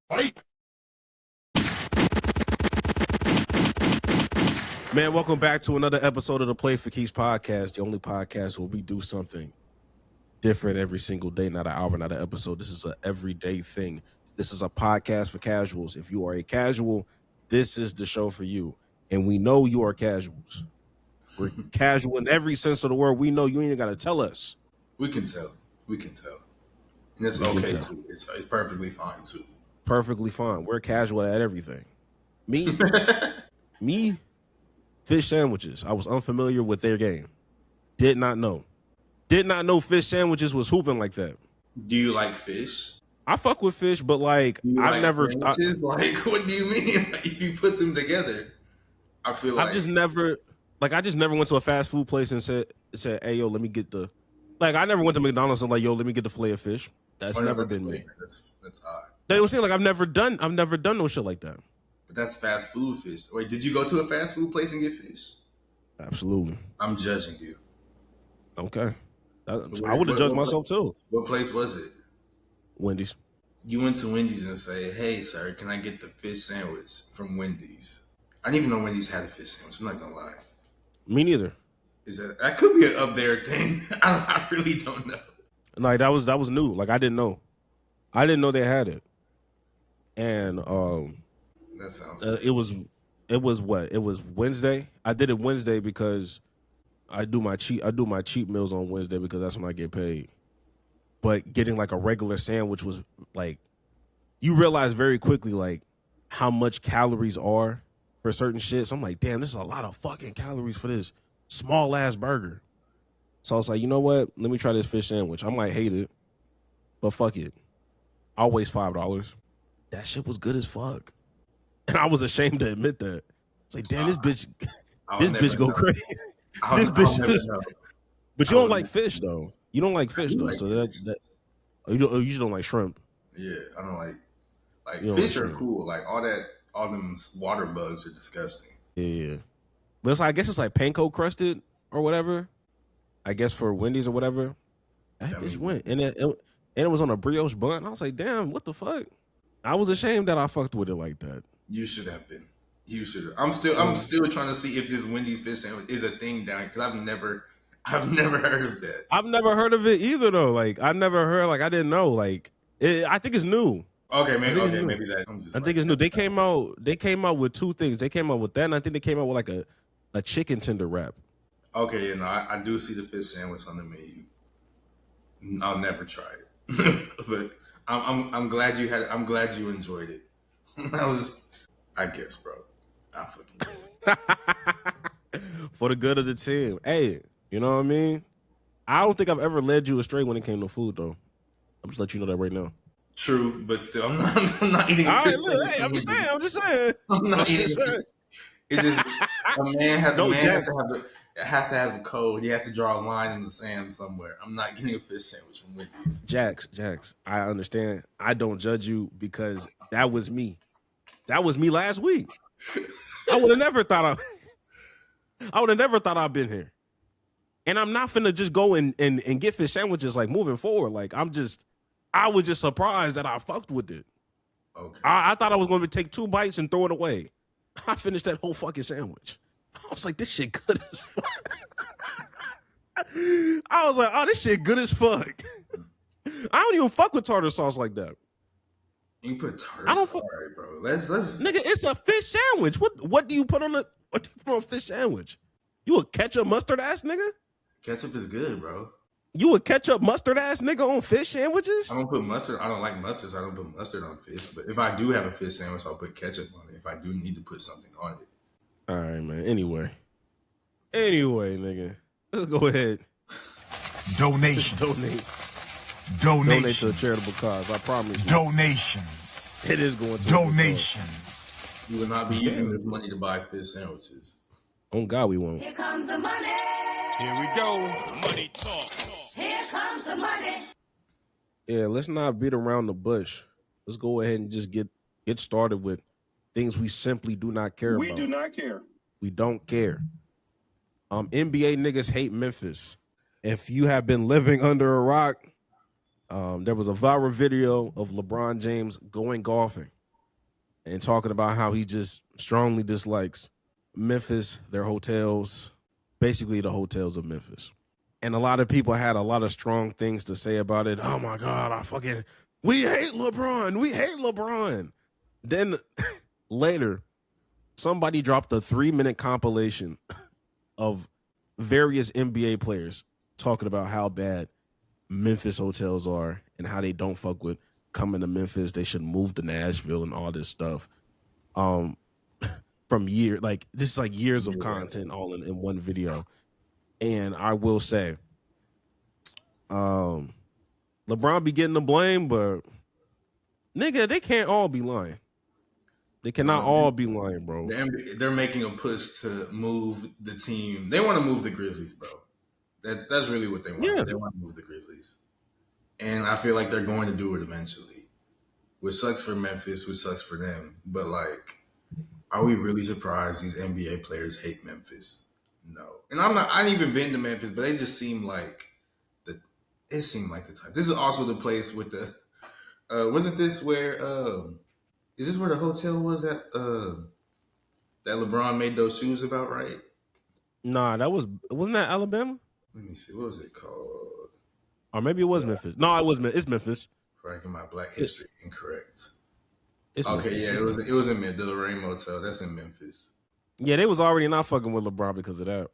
Fight! Man, welcome back to another episode of the Play for Keys podcast, the only podcast where we do something different every single day, not an hour, not an episode. This is an everyday thing. This is a podcast for casuals. If you are a casual, this is the show for you. And we know you are casuals. We're casual in every sense of the word. We know you ain't got to tell us. We can tell. And it's okay too. It's perfectly fine too. Perfectly fine. We're casual at everything. Me, fish sandwiches. I was unfamiliar with their game. Did not know fish sandwiches was hooping like that. Do you like fish? I fuck with fish, but like I've never. Like, what do you mean? Like, if you put them together, I feel like I just never went to a fast food place and said, "Hey, yo, let me get the." Like I never went to McDonald's and like, "Yo, let me get the fillet of fish." That's never been me. That's odd. They would seem like I've never done no shit like that. But that's fast food fish. Wait, did you go to a fast food place and get fish? Absolutely. I'm judging you. Okay. I would have judged myself too. What place was it? Wendy's. You went to Wendy's and say, "Hey, sir, can I get the fish sandwich from Wendy's?" I didn't even know Wendy's had a fish sandwich. I'm not gonna lie. Me neither. That could be an up there thing? I really don't know. Like that was new. Like I didn't know they had it. And that sounds. It was what? It was Wednesday. I did it Wednesday because I do my cheat meals on Wednesday because that's when I get paid. But getting like a regular sandwich was like, you realize very quickly like how much calories are for certain shit. So I'm like, damn, this is a lot of fucking calories for this small ass burger. So I was like, you know what? Let me try this fish sandwich. I might hate it, but fuck it. I'll waste $5. That shit was good as fuck. And I was ashamed to admit that. It's like, damn, this bitch go crazy. This bitch. But you don't like fish though. You don't like fish though. So that you just don't like shrimp. Yeah, I don't like fish are cool. Like all them water bugs are disgusting. Yeah. But it's like, I guess it's like panko crusted or whatever. I guess for Wendy's or whatever. That bitch went. And it was on a brioche bun. I was like, damn, what the fuck? I was ashamed that I fucked with it like that. You should have been. You should have. I'm still trying to see if this Wendy's fish sandwich is a thing down here because I've never heard of that. I've never heard of it either though. Like I never heard. Like I didn't know. Like I think it's new. Okay, maybe that. I think it's new. They came out with two things. They came out with that, and I think they came out with like a chicken tender wrap. Okay, I do see the fish sandwich on the menu. I'll never try it, but I'm glad you I'm glad you enjoyed it. I guess, bro. I fucking guess. For the good of the team. Hey, you know what I mean? I don't think I've ever led you astray when it came to food, though. I'm just let you know that right now. True, but still, I'm not eating a fish sandwich. Hey, I'm just saying. I'm not eating fish. It's just a man has to have a code. He has to draw a line in the sand somewhere. I'm not getting a fish sandwich from Wendy's. Jax, I understand. I don't judge you because that was me. That was me last week. I would have never thought I'd been here. And I'm not finna just go and get fish sandwiches like moving forward. Like I was just surprised that I fucked with it. Okay. I thought I was going to take 2 bites and throw it away. I finished that whole fucking sandwich. I was like, this shit good as fuck. I was like, oh, this shit good as fuck. I don't even fuck with tartar sauce like that. You put tartar sauce, all right, bro. Let's nigga, it's a fish sandwich. What do you put on a fish sandwich? You a ketchup mustard ass nigga? Ketchup is good, bro. You a ketchup mustard ass nigga on fish sandwiches? I don't put mustard. I don't like mustard, so I don't put mustard on fish. But if I do have a fish sandwich, I'll put ketchup on it. If I do need to put something on it. All right, man. Anyway, nigga, let's go ahead. Donations. Donate to a charitable cause. I promise you. Donations. It is going to donations. You will not be using this money to buy fish sandwiches. On God, we won't. Here comes the money. Here we go. Money talk. Here comes the money. Yeah, let's not beat around the bush. Let's go ahead and just get started with things we simply do not care about. We do not care. We don't care. NBA niggas hate Memphis. If you have been living under a rock, there was a viral video of LeBron James going golfing and talking about how he just strongly dislikes Memphis, their hotels, basically the hotels of Memphis. And a lot of people had a lot of strong things to say about it. Oh my God, we hate LeBron. We hate LeBron. Then later, somebody dropped a 3-minute compilation of various NBA players talking about how bad Memphis hotels are and how they don't fuck with coming to Memphis. They should move to Nashville and all this stuff. From this is like years of content all in one video. And I will say, LeBron be getting the blame, but nigga, they can't all be lying. They cannot all be lying, bro. They're making a push to move the team. They want to move the Grizzlies, bro. That's really what they want. Yeah. They want to move the Grizzlies. And I feel like they're going to do it eventually. Which sucks for Memphis, which sucks for them. But, like, are we really surprised these NBA players hate Memphis? No. And I ain't even been to Memphis, but they just seem like the type. This is also the place with the wasn't this where is this where the hotel was that LeBron made those shoes about, right? Nah, wasn't that Alabama? Let me see. What was it called? Or maybe it was Memphis. No, it's Memphis. Ranking my Black history incorrect. It's okay, Memphis. Yeah, it was in the Lorraine Motel. That's in Memphis. Yeah, they was already not fucking with LeBron because of that.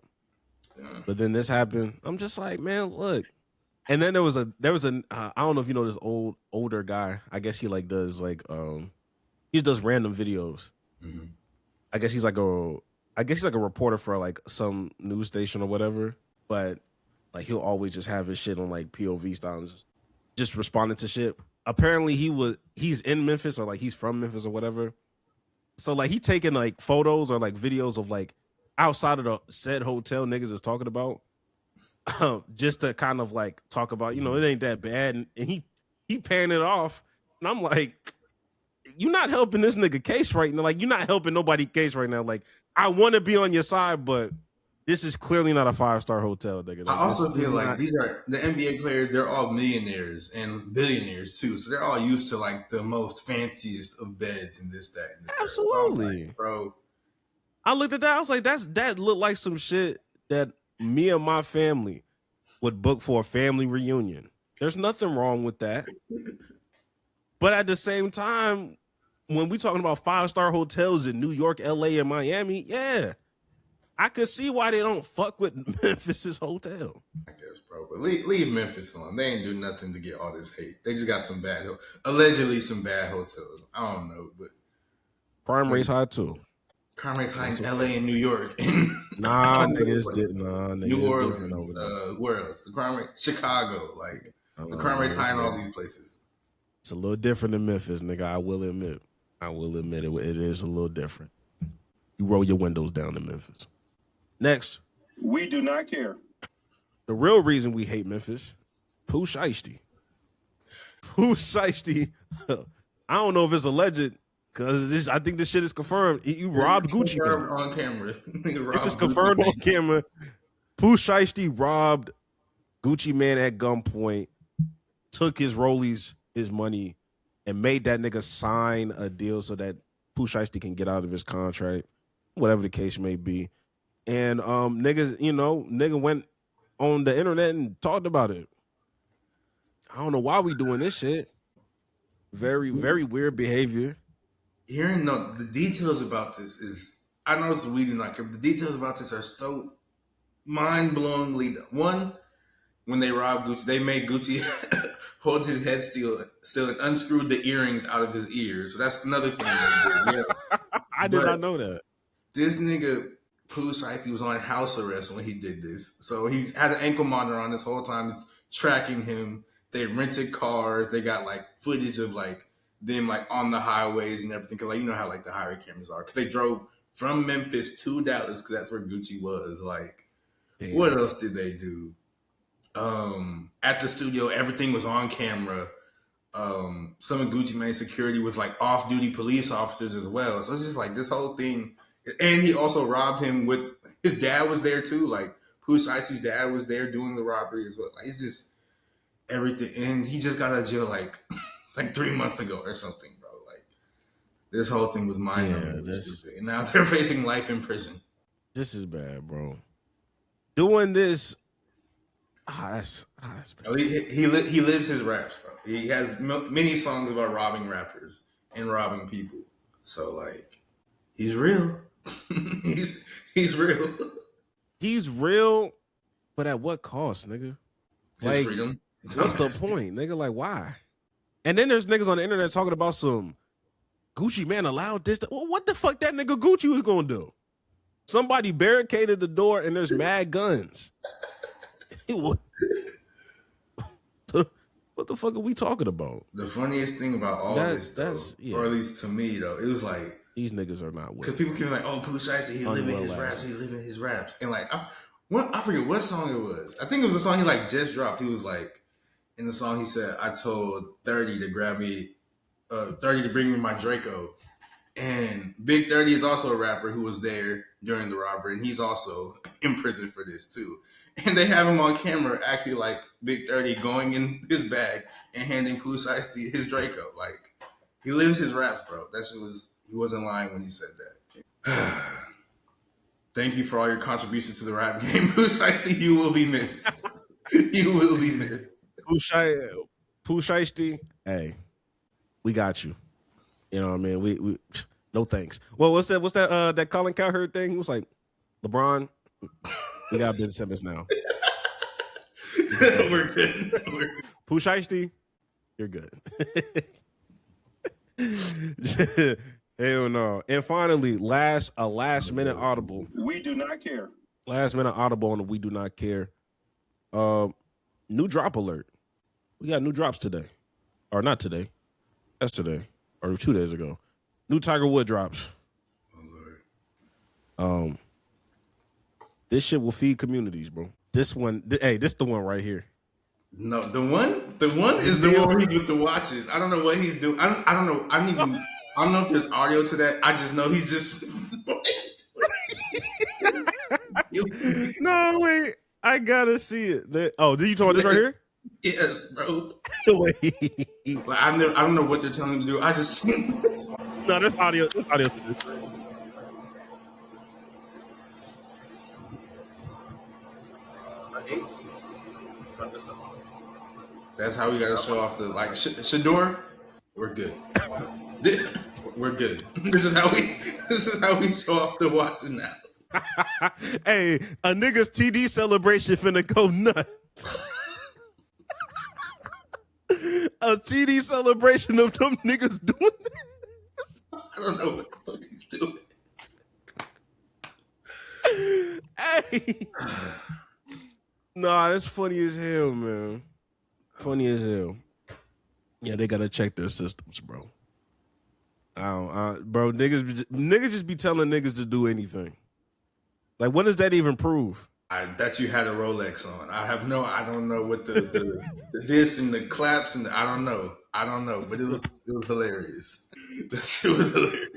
Yeah. But then this happened. I'm just like, man, look. And then there was a I don't know if you know this older guy. I guess he like does like he does random videos. Mm-hmm. I guess he's like a reporter for like some news station or whatever. But like he'll always just have his shit on like POV style, just responding to shit. Apparently he's in Memphis or like he's from Memphis or whatever. So like he taking like photos or like videos of like outside of the said hotel niggas is talking about, just to kind of like talk about, it ain't that bad, and he paying it off, and I'm like, you're not helping this nigga case right now. Like you're not helping nobody case right now. Like I want to be on your side, but this is clearly not a 5-star hotel, nigga. Like, I also feel like these are the NBA players. They're all millionaires and billionaires too, so they're all used to like the most fanciest of beds and this, that, and absolutely, like, bro. I looked at that. I was like, that looked like some shit that me and my family would book for a family reunion. There's nothing wrong with that. But at the same time, when we talking about 5-star hotels in New York, LA, and Miami, yeah, I could see why they don't fuck with Memphis's hotel. I guess, bro. But leave Memphis alone. They ain't do nothing to get all this hate. They just got allegedly some bad hotels. I don't know, but crime rate's high too. Crime rate's high in LA and New York. Nah, niggas didn't. New Orleans. Where else? The crime rate, Chicago. Like the crime rate's high in all these places. It's a little different than Memphis, nigga. I will admit it. It is a little different. You roll your windows down in Memphis. Next, we do not care. The real reason we hate Memphis, Pooh Shiesty. Pooh Shiesty. I don't know if it's alleged. Because I think this shit is confirmed. You robbed Gucci Mane. On camera. This is confirmed on camera. Pooh Shiesty robbed Gucci Mane at gunpoint, took his rollies, his money, and made that nigga sign a deal so that Pooh Shiesty can get out of his contract, whatever the case may be. And nigga went on the internet and talked about it. I don't know why we doing this shit. Very, very weird behavior. Hearing the details about this is, I know it's we do not care, but the details about this are so mind-blowingly. One, when they robbed Gucci, they made Gucci hold his head still and unscrewed the earrings out of his ears. So that's another thing they did. Yeah. I did not know that. This nigga, Pooh Shiesty, was on house arrest when he did this. So he's had an ankle monitor on this whole time. It's tracking him. They rented cars. They got like footage of like them like on the highways and everything. Cause like, you know how like the highway cameras are. Cause they drove from Memphis to Dallas because that's where Gucci was. Like, damn. What else did they do? At the studio, everything was on camera. Some of Gucci Mane's security was like off-duty police officers as well. So it's just like this whole thing. And he also robbed him with his dad was there too. Like Pooh Shiesty's dad was there doing the robbery as well. Like it's just everything. And he just got out of jail like 3 months ago or something, bro. Like This whole thing was mind-numbing and this stupid. And now they're facing life in prison. is bad, bro. Doing this, that's bad. He lives his raps, bro. He has many songs about robbing rappers and robbing people. So like, he's real. he's real. He's real, but at what cost, nigga? His Like, freedom. what's the point, nigga? Like, why? And then there's niggas on the internet talking about some Gucci man allowed this. Well, what the fuck that nigga Gucci was gonna do? Somebody barricaded the door and there's mad guns. What the fuck are we talking about? The funniest thing about all this, though, yeah. or at least to me, though, it was like, these niggas are not because people keep like, oh, Pooh Shiesty, he living his raps, he living his raps, and like, I forget what song it was. I think it was a song he like just dropped. He was like, in the song he said, I told 30 to grab me, 30 to bring me my Draco, and Big 30 is also a rapper who was there during the robbery, and he's also in prison for this too. And they have him on camera actually like Big 30 going in his bag and handing Pooh Shiesty his Draco. Like, he lives his raps, bro. That shit was, he wasn't lying when he said that. Thank you for all your contributions to the rap game, Pooh Shiesty. You will be missed. You will be missed. Pooh Shiesty, hey, we got you. You know what I mean? We no thanks. Well, what's that Colin Cowherd thing? He was like, LeBron, we got Ben Simmons now. We're good. Pooh Shiesty, you're good. Hell no. And finally, last minute audible. We do not care. Last minute audible on the We Do Not Care. New drop alert. We got new drops today. Or not today. Yesterday. Or 2 days ago. New Tiger Wood drops. This shit will feed communities, bro. This one, this the one right here. No, the one is the one where he's with the watches. I don't know what he's doing. I don't know. I don't know if there's audio to that. I just know he's just. No, wait. I gotta see it. Did you talk about this right here? Yes, bro. Wait. Like, I don't know what they're telling him to do. I just. No, there's audio. There's audio to this. That's how we gotta show off the like Shador. We're good. We're good. This is how we show off the watching now. Hey, a nigga's TD celebration finna go nuts. A TD celebration of them niggas doing this. I don't know what the fuck he's doing. Hey. Nah, that's funny as hell, man. Funny as hell. Yeah, they gotta check their systems, bro. Bro, niggas just be telling niggas to do anything. Like, what does that even prove? That you had a Rolex on. I don't know what the this and the claps and I don't know, but it was hilarious. It was hilarious.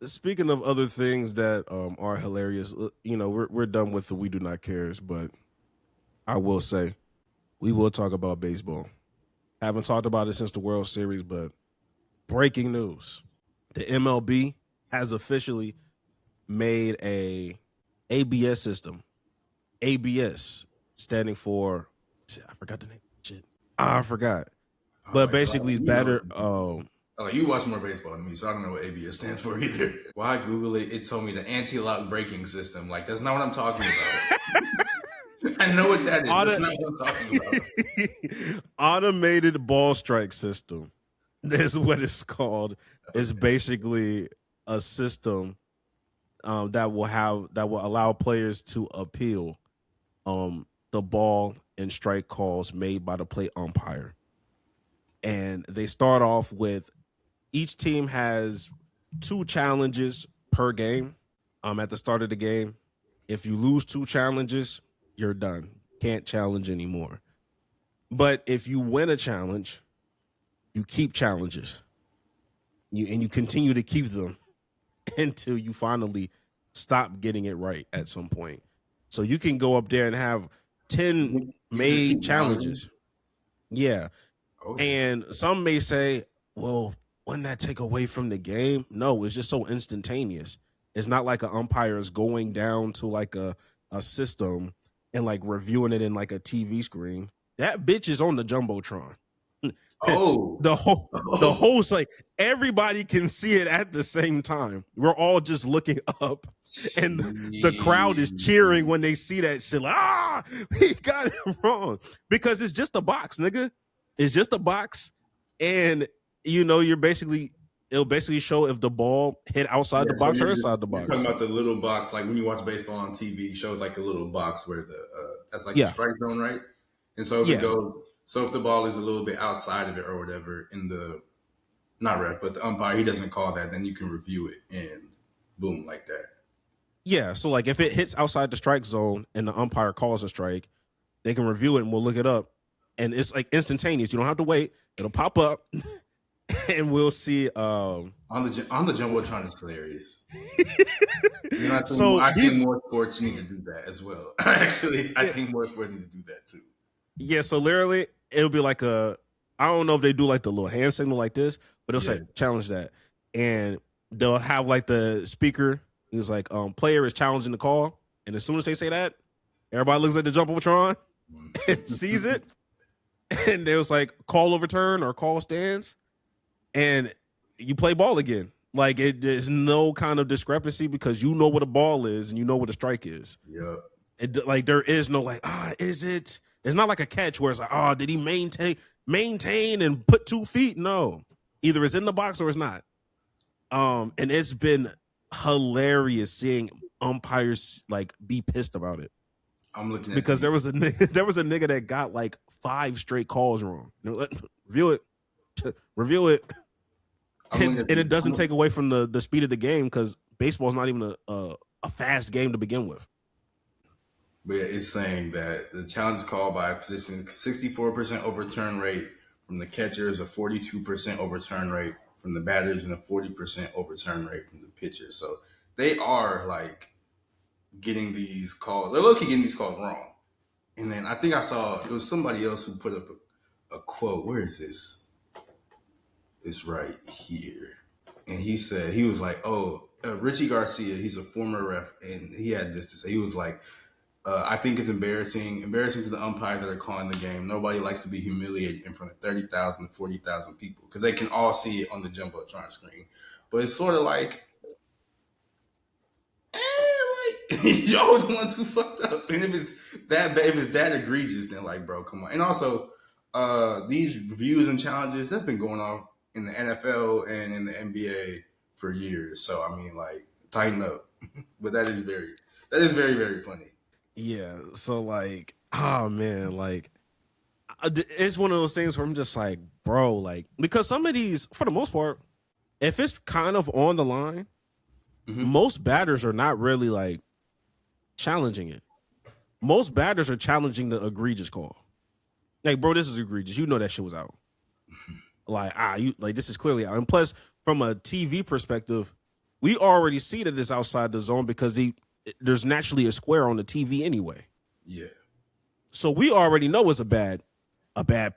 Speaking of other things that are hilarious, you know, we're done with the We Do Not Cares, but I will say we will talk about baseball. Haven't talked about it since the World Series, but breaking news. The MLB has officially made a ABS system. ABS standing for, I forgot the name. Shit. I forgot. But basically it's better. You watch more baseball than me, so I don't know what ABS stands for either. While I Google it, it told me the anti-lock braking system. Like, that's not what I'm talking about. I know what that is. That's not what I'm talking about. Automated ball strike system. That's what it's called. It's basically a system that will allow players to appeal the ball and strike calls made by the plate umpire. And they start off with each team has 2 challenges per game. At the start of the game, if you lose 2 challenges, you're done. Can't challenge anymore. But if you win a challenge, you keep challenges. You continue to keep them until you finally stop getting it right at some point. So you can go up there and have 10 made challenges. Yeah. Okay. And some may say, well, wouldn't that take away from the game? No, it's just so instantaneous. It's not like an umpire is going down to like a system and like reviewing it in like a TV screen. That bitch is on the jumbotron. Oh, The host, like everybody can see it at the same time. We're all just looking up, and the crowd is cheering when they see that shit. Like, he got it wrong because it's just a box, nigga. It's just a box, and you're it'll basically show if the ball hit outside the box or inside the box. You're talking about the little box, like when you watch baseball on TV, it shows like a little box where that's like the strike zone, right? And so if it goes, so if the ball is a little bit outside of it or whatever, in the not ref, but the umpire, he doesn't call that, then you can review it and boom, like that. Yeah, so like if it hits outside the strike zone and the umpire calls a strike, they can review it and we'll look it up, and it's like instantaneous. You don't have to wait; it'll pop up. And we'll see on the jumbotron is hilarious. I So think more sports need to do that as well. Actually, I think more sports need to do that too. Yeah, so literally it'll be like I don't know if they do like the little hand signal like this, but it'll say challenge that, and they'll have like the speaker. It's like player is challenging the call, and as soon as they say that, everybody looks at the jumbotron and sees it, and there's like call overturn or call stands. And you play ball again. Like there's no kind of discrepancy because you know what a ball is and you know what a strike is. Yeah. Like there is no like, is it? It's not like a catch where it's like, did he maintain and put 2 feet? No. Either it's in the box or it's not. And it's been hilarious seeing umpires like be pissed about it. I'm looking at because there was a nigga that got like 5 straight calls wrong. Review it. Review it. And it doesn't take away from the speed of the game because baseball is not even a fast game to begin with. But yeah, it's saying that the challenge is called by a position 64% overturn rate from the catchers, a 42% overturn rate from the batters, and a 40% overturn rate from the pitchers. So they are like getting these calls. They're low-key getting these calls wrong. And then I think I saw it was somebody else who put up a quote. Where is this? It's right here. And he said, he was like, Richie Garcia, he's a former ref, and he had this to say. He was like, I think it's embarrassing to the umpires that are calling the game. Nobody likes to be humiliated in front of 30,000 to 40,000 people because they can all see it on the jumbotron screen. But it's sort of like, y'all are the ones who fucked up. And if it's that egregious, then like, bro, come on. And also, these reviews and challenges, that's been going on in the NFL and in the NBA for years. So I mean, like, tighten up. But that is very, very funny. Yeah. So like, man, like, it's one of those things where I'm just like, bro, like, because some of these, for the most part, if it's kind of on the line, most batters are not really like challenging it. Most batters are challenging the egregious call. Like, bro, this is egregious. You know that shit was out. This is clearly out. And plus, from a TV perspective, we already see that it's outside the zone because there's naturally a square on the TV anyway. Yeah. So we already know it's a bad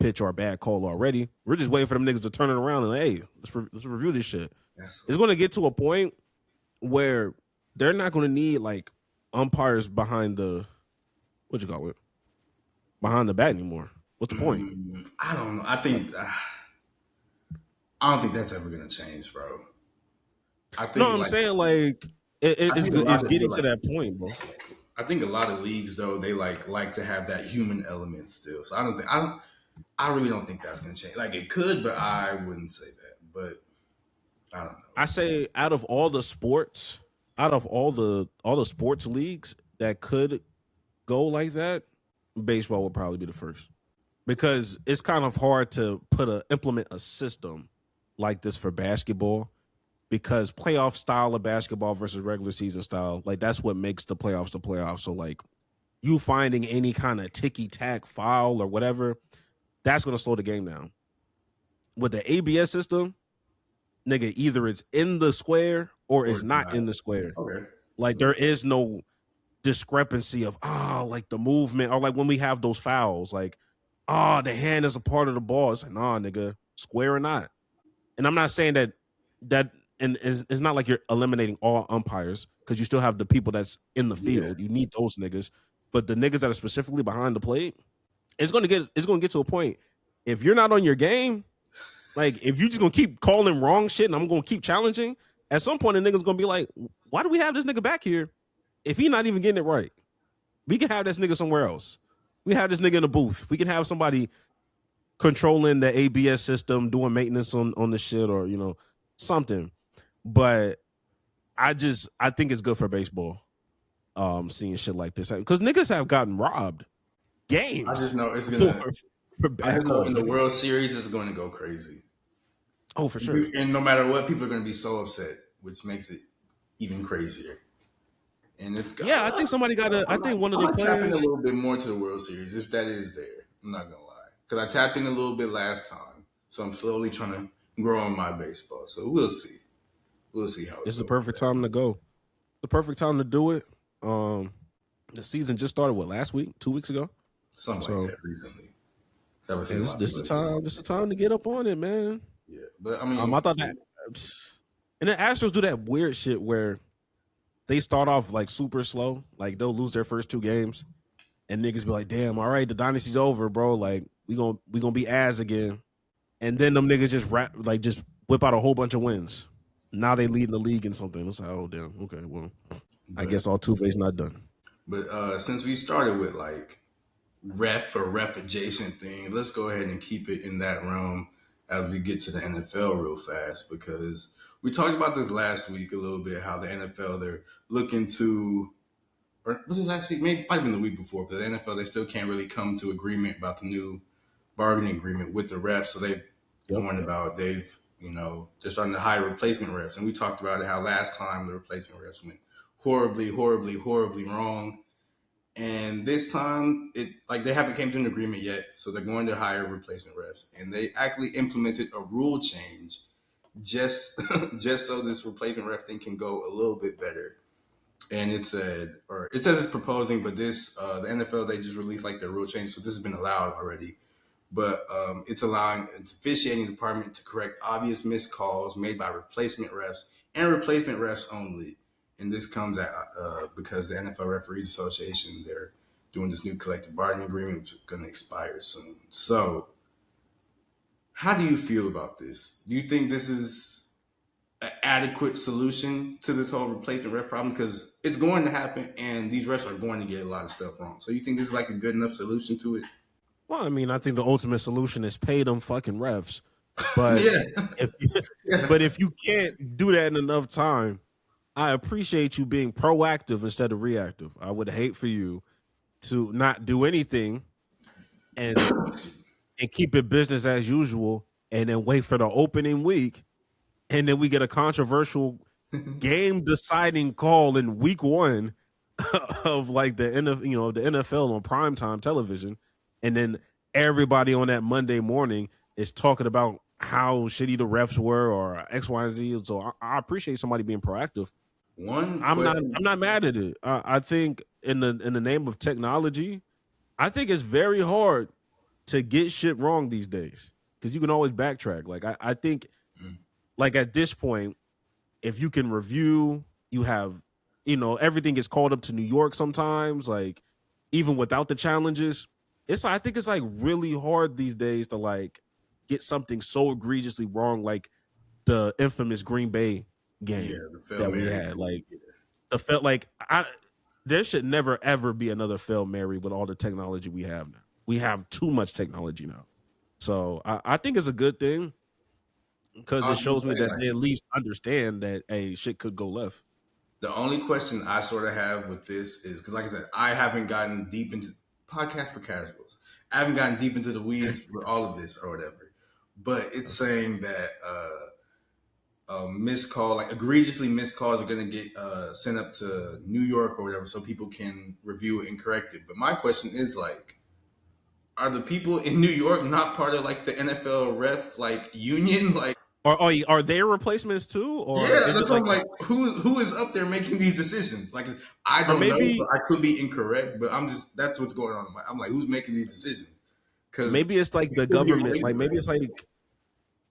pitch or a bad call already. We're just waiting for them niggas to turn it around and, hey, let's review this shit. It's going to get to a point where they're not going to need like umpires behind the behind the bat anymore. What's the point? I don't know. I don't think that's ever gonna change, bro. I'm saying like it's getting to that point, bro. I think a lot of leagues though they like to have that human element still. So I really don't think that's gonna change. Like it could, but I wouldn't say that. But I don't know. I say out of all the sports leagues that could go like that, baseball would probably be the first. Because it's kind of hard to implement a system like this for basketball because playoff style of basketball versus regular season style, like that's what makes the playoffs. So like you finding any kind of ticky-tack foul or whatever, that's going to slow the game down. With the ABS system, nigga, either it's in the square or it's not in the square. Okay. Like there is no discrepancy of, like the movement or like when we have those fouls, like, the hand is a part of the ball. It's like, nah, nigga, square or not. And I'm not saying that and it's not like you're eliminating all umpires because you still have the people that's in the field. You need those niggas, but the niggas that are specifically behind the plate, it's gonna get to a point. If you're not on your game, like if you're just gonna keep calling wrong shit and I'm gonna keep challenging, at some point the nigga's gonna be like, why do we have this nigga back here if he not even getting it right? We can have this nigga somewhere else. We have this nigga in a booth. We can have somebody controlling the ABS system, doing maintenance on the shit or something. But I think it's good for baseball, seeing shit like this because niggas have gotten robbed games. I just know it's gonna. For I just know calls, in the World Series it's going to go crazy. Oh, for sure. And no matter what, people are going to be so upset, which makes it even crazier. And it's I think somebody got to. I think one of the players tapping a little bit more to the World Series if that is there. I'm not gonna lie, because I tapped in a little bit last time, so I'm slowly trying to grow on my baseball. So we'll see. We'll see how it's the perfect time to go. The perfect time to do it. The season just started. What, last week? 2 weeks ago? Something like that recently. This the time. This the time to get up on it, man. Yeah, but I mean, I thought that. And the Astros do that weird shit where they start off like super slow, like they'll lose their first 2 games, and niggas be like, "Damn, all right, the dynasty's over, bro. Like we gonna be ass again," and then them niggas just whip out a whole bunch of wins. Now they lead in the league in something. It's like, oh damn, okay, well, I guess all Two-Face not done. But since we started with like ref adjacent thing, let's go ahead and keep it in that realm as we get to the NFL real fast, because we talked about this last week a little bit, how the NFL, they're looking to, or was it last week? Maybe might have been the week before, but the NFL, they still can't really come to agreement about the new bargaining agreement with the refs. So they're starting to hire replacement refs. And we talked about it, how last time the replacement refs went horribly, horribly, horribly wrong. And this time, they haven't came to an agreement yet, so they're going to hire replacement refs. And they actually implemented a rule change just so this replacement ref thing can go a little bit better. And it says it's proposing, but this the NFL, they just released like their rule change, so this has been allowed already. But it's allowing the officiating department to correct obvious missed calls made by replacement refs and replacement refs only. And this comes because the NFL Referees Association, they're doing this new collective bargaining agreement, which is going to expire soon. So how do you feel about this? Do you think this is an adequate solution to this whole replacement ref problem? Because it's going to happen, and these refs are going to get a lot of stuff wrong. So you think this is like a good enough solution to it? Well, I mean, I think the ultimate solution is pay them fucking refs. But if you can't do that in enough time, I appreciate you being proactive instead of reactive. I would hate for you to not do anything and keep it business as usual and then wait for the opening week, and then we get a controversial game deciding call in week 1 of like the NFL on primetime television, and then everybody on that Monday morning is talking about how shitty the refs were or X, Y, and Z. So I appreciate somebody being proactive. I'm not mad at it. I think in the name of technology, I think it's very hard to get shit wrong these days because you can always backtrack. Like I think, like at this point, if you can review, you have, everything gets called up to New York sometimes. Like even without the challenges, I think it's like really hard these days to like get something so egregiously wrong, like the infamous Green Bay game that we had. Like there should never ever be another Fail Mary with all the technology we have now. We have too much technology now. So I think it's a good thing because it shows me that they at least understand that shit could go left. The only question I sort of have with this is, because like I said, I haven't gotten deep into podcast for casuals. I haven't gotten deep into the weeds for all of this or whatever. But it's saying that missed call, like egregiously missed calls, are going to get sent up to New York or whatever so people can review it and correct it. But my question is, like, are the people in New York not part of like the NFL ref like union? Like, are there replacements too? Or that's what I'm like. Who is up there making these decisions? Like, I don't know. I could be incorrect, but that's what's going on. I'm like, who's making these decisions? Because maybe it's like the government. Like maybe it's like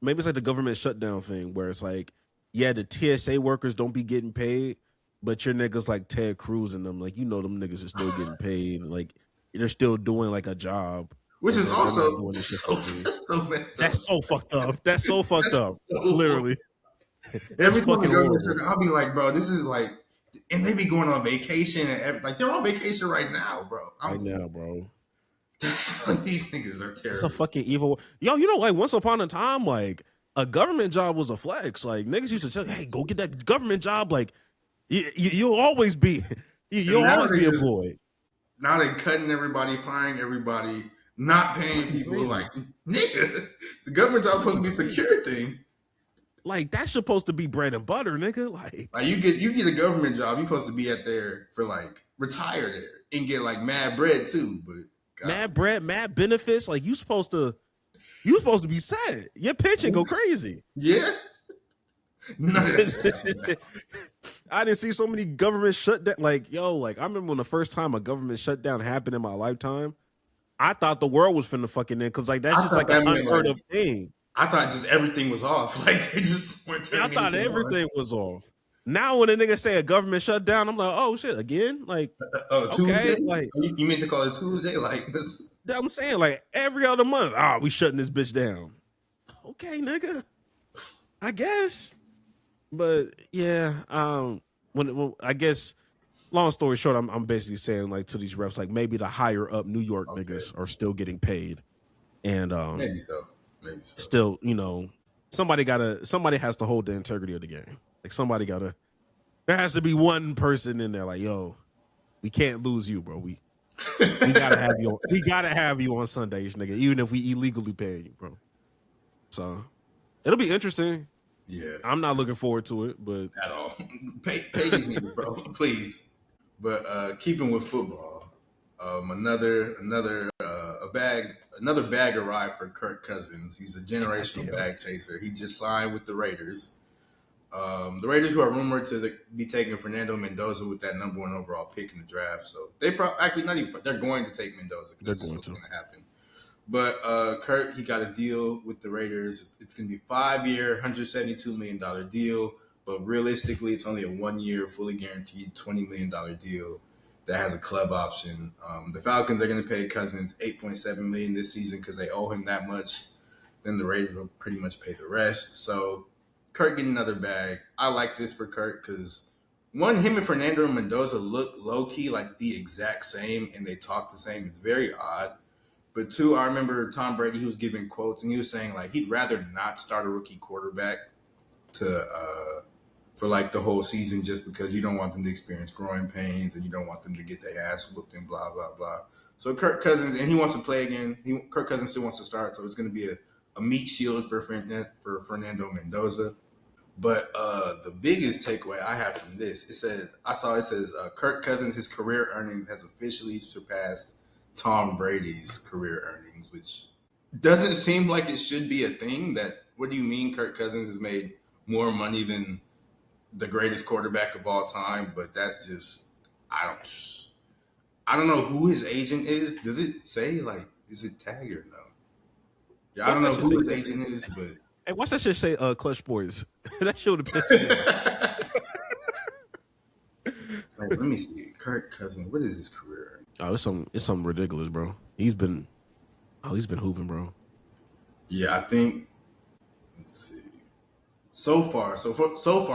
maybe it's like the government shutdown thing where it's like, yeah, the TSA workers don't be getting paid, but your niggas like Ted Cruz and them, like them niggas are still getting paid, like they're still doing like a job, Which and is they're not also doing this shit so for free. that's so messed up. That's so fucked up. That's so fucked up. That's so Literally, it's every time the fucking government horrible. shut down, I'll be like, bro, this is like, and they be going on vacation and like they're on vacation right now, bro. Right now, bro. These niggas are It's a terrible. fucking evil. Yo, like once upon a time, like a government job was a flex. Like niggas used to tell you, hey, go get that government job. Like you'll always be, you'll now always they be just- employed. Now they cutting everybody, firing everybody, not paying people. Crazy. Like, nigga, the government job supposed to be a secure thing. Like that's supposed to be bread and butter, nigga. Like you get a government job, you supposed to be at there for like retire there and get like mad bread too. But God. Mad bread, mad benefits. Like you supposed to be set. Your pension go crazy. Yeah. None of that shit. I didn't see so many government shutdown. Like, yo, like I remember when the first time a government shutdown happened in my lifetime, I thought the world was finna fucking end because like that's I just thought like an that meant, unheard like, of thing. I thought just everything was off. Like they just weren't taking I thought anything on. everything was off. Now when a nigga say a government shutdown, I'm like, oh shit, again? Like, Tuesday? like You meant to call it Tuesday? Like this? I'm saying, like every other month, we shutting this bitch down. Okay, nigga. I guess. But yeah, when I guess, long story short, I'm basically saying like to these refs, like maybe the higher up New York niggas are still getting paid, and Maybe so. still, somebody has to hold the integrity of the game. Like there has to be one person in there, like, yo, we can't lose you, bro. We gotta have you. We gotta have you on Sundays, nigga, even if we illegally pay you, bro. So it'll be interesting. Yeah. I'm not looking forward to it, but At all. Pay these niggas, bro, please. But keeping with football, another bag arrived for Kirk Cousins. He's a generational bag chaser. He just signed with the Raiders. The Raiders, who are rumored to be taking Fernando Mendoza with that number 1 overall pick in the draft. So they actually not even. They're going to take Mendoza. They're That's going what's to. going to happen. But Kirk, he got a deal with the Raiders. It's going to be a 5-year, $172 million deal. But realistically, it's only a 1-year, fully guaranteed $20 million deal that has a club option. The Falcons are going to pay Cousins $8.7 million this season because they owe him that much. Then the Raiders will pretty much pay the rest. So Kirk getting another bag. I like this for Kirk because, one, him and Fernando Mendoza look low-key like the exact same, and they talk the same. It's very odd. But 2, I remember Tom Brady, he was giving quotes, and he was saying, like, he'd rather not start a rookie quarterback for, like, the whole season just because you don't want them to experience growing pains and you don't want them to get their ass whooped and blah, blah, blah. So Kirk Cousins, and he wants to play again. Kirk Cousins still wants to start, so it's going to be a meat shield for Fernando Mendoza. But the biggest takeaway I have from this, it says Kirk Cousins, his career earnings has officially surpassed Tom Brady's career earnings, which doesn't seem like it should be a thing. What do you mean Kirk Cousins has made more money than the greatest quarterback of all time? But that's just, I don't know who his agent is. Does it say, like, is it tag or no? Yeah, I don't know who his agent is, but hey, watch that shit say Clutch Sports. That shit would have pissed me off. like, let me see. Kirk Cousins, what is his career? Oh, it's something ridiculous, bro. He's been hooping, bro. Yeah, I think. Let's see. So far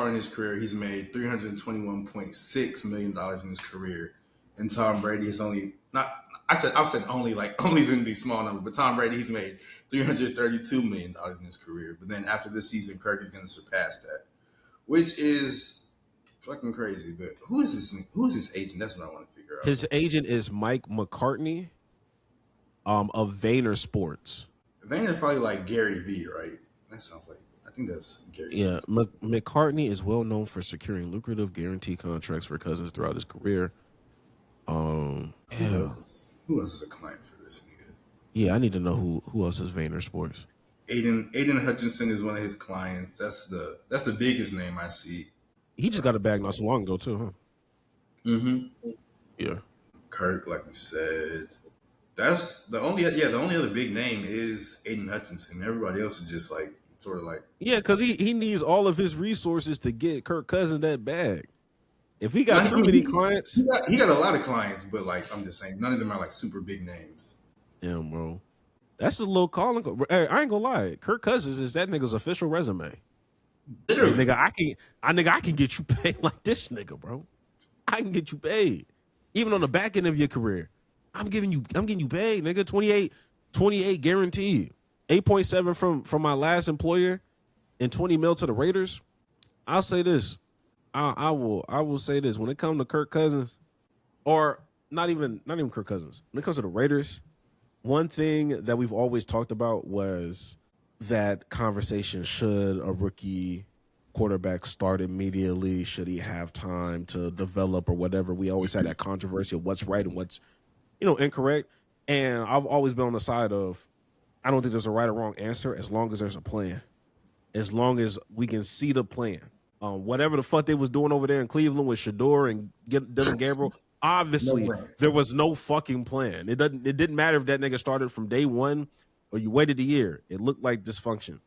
in his career, he's made $321.6 million in his career, and Tom Brady is only not. I've said only, like, only is going to be a small number, but Tom Brady, he's made $332 million in his career. But then after this season, Kirk is going to surpass that, which is fucking crazy. But who is his agent? That's what I want to figure out. His agent is Mike McCartney, of Vayner Sports. Vayner's probably like Gary V, right? That sounds like. I think that's Gary. Yeah, McCartney is well known for securing lucrative guarantee contracts for Cousins throughout his career. Who else is a client for this nigga? Yeah, I need to know who else is Vayner Sports. Aiden Hutchinson is one of his clients. That's the biggest name I see. He just got a bag not so long ago too, huh? Mm-hmm. Yeah. Kirk, like we said. That's the only other big name is Aiden Hutchinson. Everybody else is just like Sort of like Yeah, because he needs all of his resources to get Kirk Cousins that bag. If he got I too mean, many clients, he got a lot of clients, but like I'm just saying, none of them are like super big names. yeah, bro, that's a little calling. Hey, I ain't gonna lie, Kirk Cousins is that nigga's official resume. Like Literally, nigga, I can get you paid like this nigga, bro. I can get you paid. Even on the back end of your career. I'm getting you paid, nigga. 28 guaranteed. 8.7 from my last employer and 20 mil to the Raiders. I'll say this. I will say this. When it comes to Kirk Cousins, or not even Kirk Cousins, when it comes to the Raiders, one thing that we've always talked about was that conversation: should a rookie quarterback start immediately? Should he have time to develop or whatever? We always had that controversy of what's right and what's incorrect. And I've always been on the side of I don't think there's a right or wrong answer as long as there's a plan. As long as we can see the plan. Whatever the fuck they was doing over there in Cleveland with Shador and Dylan Gabriel, obviously there was no fucking plan. It didn't matter if that nigga started from day one or you waited a year. It looked like dysfunction.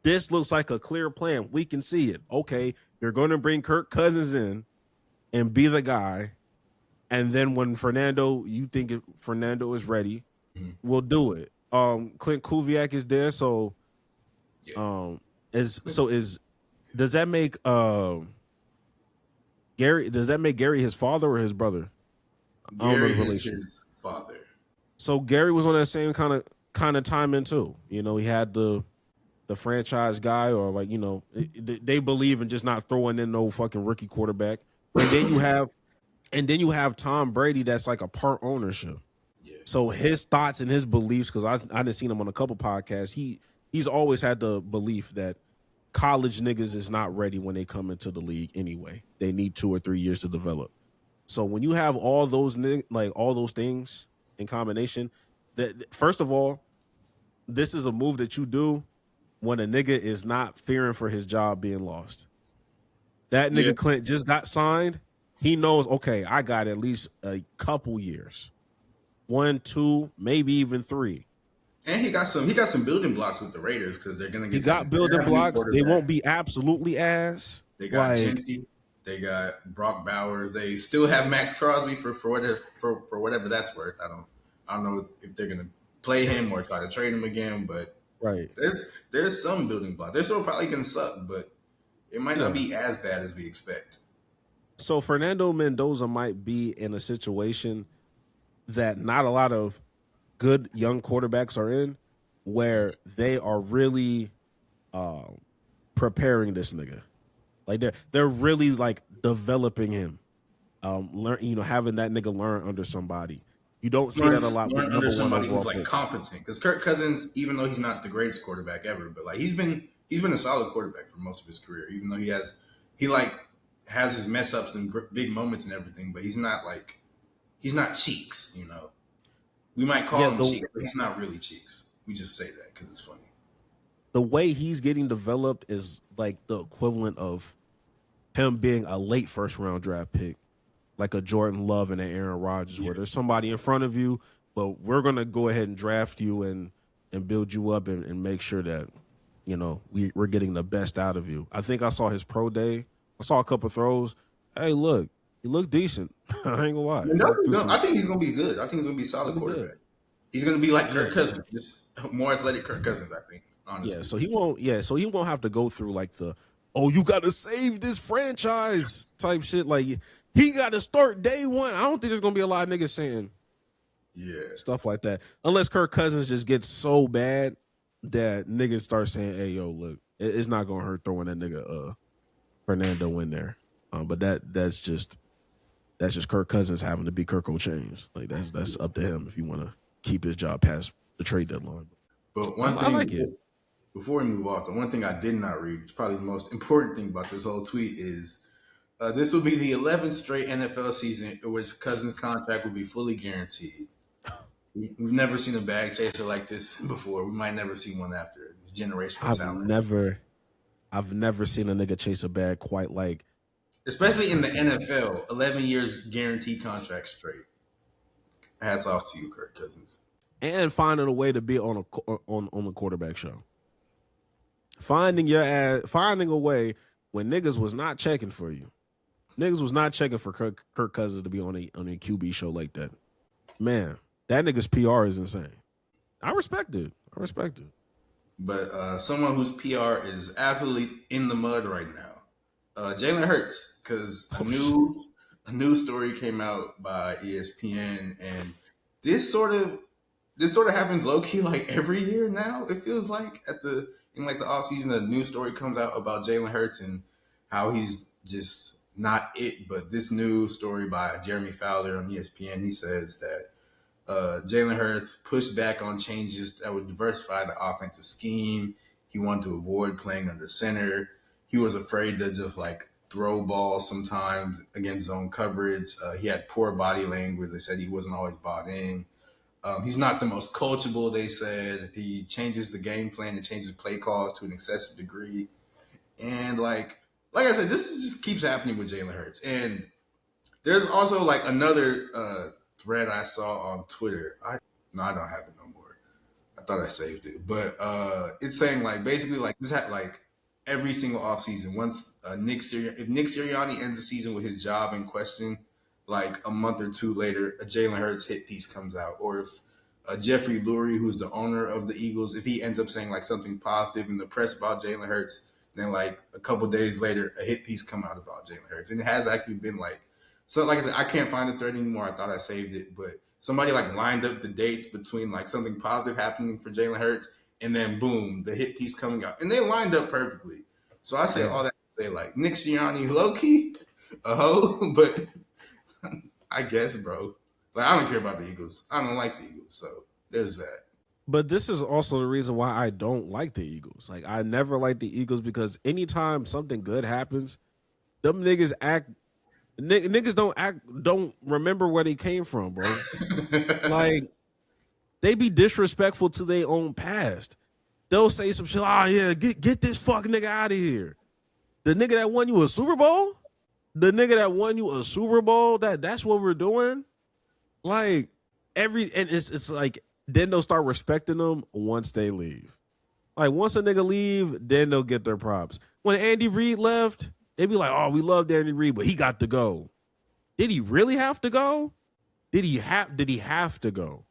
This looks like a clear plan. We can see it. Okay, you're going to bring Kirk Cousins in and be the guy. And then when you think Fernando is ready, we'll do it. Clint Kubiak is there, so does that make Gary? Does that make Gary his father or his brother? Gary is his father. So Gary was on that same kind of timing too. He had the franchise guy, or like they believe in just not throwing in no fucking rookie quarterback. And then you have Tom Brady, that's like a part ownership. Yeah. So his thoughts and his beliefs, because I didn't seen him on a couple podcasts. He's always had the belief that college niggas is not ready when they come into the league anyway. They need 2 or 3 years to develop. So when you have all those things in combination, that first of all, this is a move that you do when a nigga is not fearing for his job being lost. That nigga Clint just got signed. He knows, okay, I got at least a couple years. 1, 2, maybe even 3. And he got some building blocks with the Raiders because they're gonna get. He got building blocks. They won't be absolutely ass. They got Shiesty. They got Brock Bowers. They still have Max Crosby for whatever that's worth. I don't know if they're gonna play him or try to trade him again, but right. There's some building blocks. They're still probably gonna suck, but it might not be as bad as we expect. So Fernando Mendoza might be in a situation that not a lot of good young quarterbacks are in, where they are really preparing this nigga. Like they're really like developing him. Having that nigga learn under somebody. You don't see that a lot with under somebody who's like competent. Because Kirk Cousins, even though he's not the greatest quarterback ever, but like he's been a solid quarterback for most of his career. Even though he has his mess ups and big moments and everything, but he's not Cheeks. We might call him Cheeks, but he's not really Cheeks. We just say that because it's funny. The way he's getting developed is like the equivalent of him being a late first round draft pick, like a Jordan Love and an Aaron Rodgers, where there's somebody in front of you, but we're gonna go ahead and draft you and build you up and make sure that we're getting the best out of you. I think I saw his pro day. I saw a couple throws. Hey, look, he looked decent. I ain't gonna lie. I think he's gonna be good. I think he's gonna be a solid quarterback. Good. He's gonna be like Kirk Cousins, just more athletic Kirk Cousins, I think. Honestly. Yeah, so he won't have to go through like you gotta save this franchise type shit. Like he gotta start day one. I don't think there's gonna be a lot of niggas saying stuff like that. Unless Kirk Cousins just gets so bad that niggas start saying, hey, yo, look, it's not gonna hurt throwing that nigga Fernando in there. But that's just Kirk Cousins having to be Kirk O'Chains. Like that's up to him if you want to keep his job past the trade deadline. But one thing, I like it. Before we move off, the one thing I did not read, which is probably the most important thing about this whole tweet, is this will be the 11th straight NFL season in which Cousins' contract will be fully guaranteed. We've never seen a bag chaser like this before. We might never see one after. Generational talent. I've never seen a nigga chase a bag quite like. Especially in the NFL, 11 years guaranteed contract straight. Hats off to you, Kirk Cousins. And finding a way to be on the quarterback show. finding a way when niggas was not checking for you. Niggas was not checking for Kirk Cousins to be on a QB show like that. Man, that nigga's PR is insane. I respect it. But someone whose PR is absolutely in the mud right now, Jalen Hurts, because a new story came out by ESPN, and this sort of happens low key like every year now. It feels like in the off season, a new story comes out about Jalen Hurts and how he's just not it. But this new story by Jeremy Fowler on ESPN, he says that Jalen Hurts pushed back on changes that would diversify the offensive scheme. He wanted to avoid playing under center. He was afraid to just like throw balls sometimes against zone coverage. He had poor body language. They said he wasn't always bought in. He's not the most coachable, they said. He changes the game plan and changes play calls to an excessive degree. And like I said, this just keeps happening with Jalen Hurts. And there's also like another thread I saw on Twitter. I don't have it no more. I thought I saved it, but it's saying like basically like this had like every single offseason. Once if Nick Sirianni ends the season with his job in question, like a month or two later, a Jalen Hurts hit piece comes out, or if Jeffrey Lurie, who's the owner of the Eagles, if he ends up saying like something positive in the press about Jalen Hurts, then like a couple days later, a hit piece come out about Jalen Hurts, and it has actually been like. So, like I said, I can't find the thread anymore. I thought I saved it, but somebody like lined up the dates between like something positive happening for Jalen Hurts and then boom, the hit piece coming out, and they lined up perfectly. So I say all that to say like Nick Sirianni, low key, a hoe, but I guess, bro. Like I don't care about the Eagles. I don't like the Eagles, so there's that. But this is also the reason why I don't like the Eagles. Like I never liked the Eagles because anytime something good happens, them niggas act. Niggas don't remember where they came from, bro. Like they be disrespectful to their own past. They'll say some shit. Oh yeah, get this fucking nigga out of here. The nigga that won you a Super Bowl. That's what we're doing. Like and it's like then they'll start respecting them once they leave. Like once a nigga leave, then they'll get their props. When Andy Reid left. They'd be like, oh, we love Andy Reid, but he got to go. Did he really have to go? Did he have to go?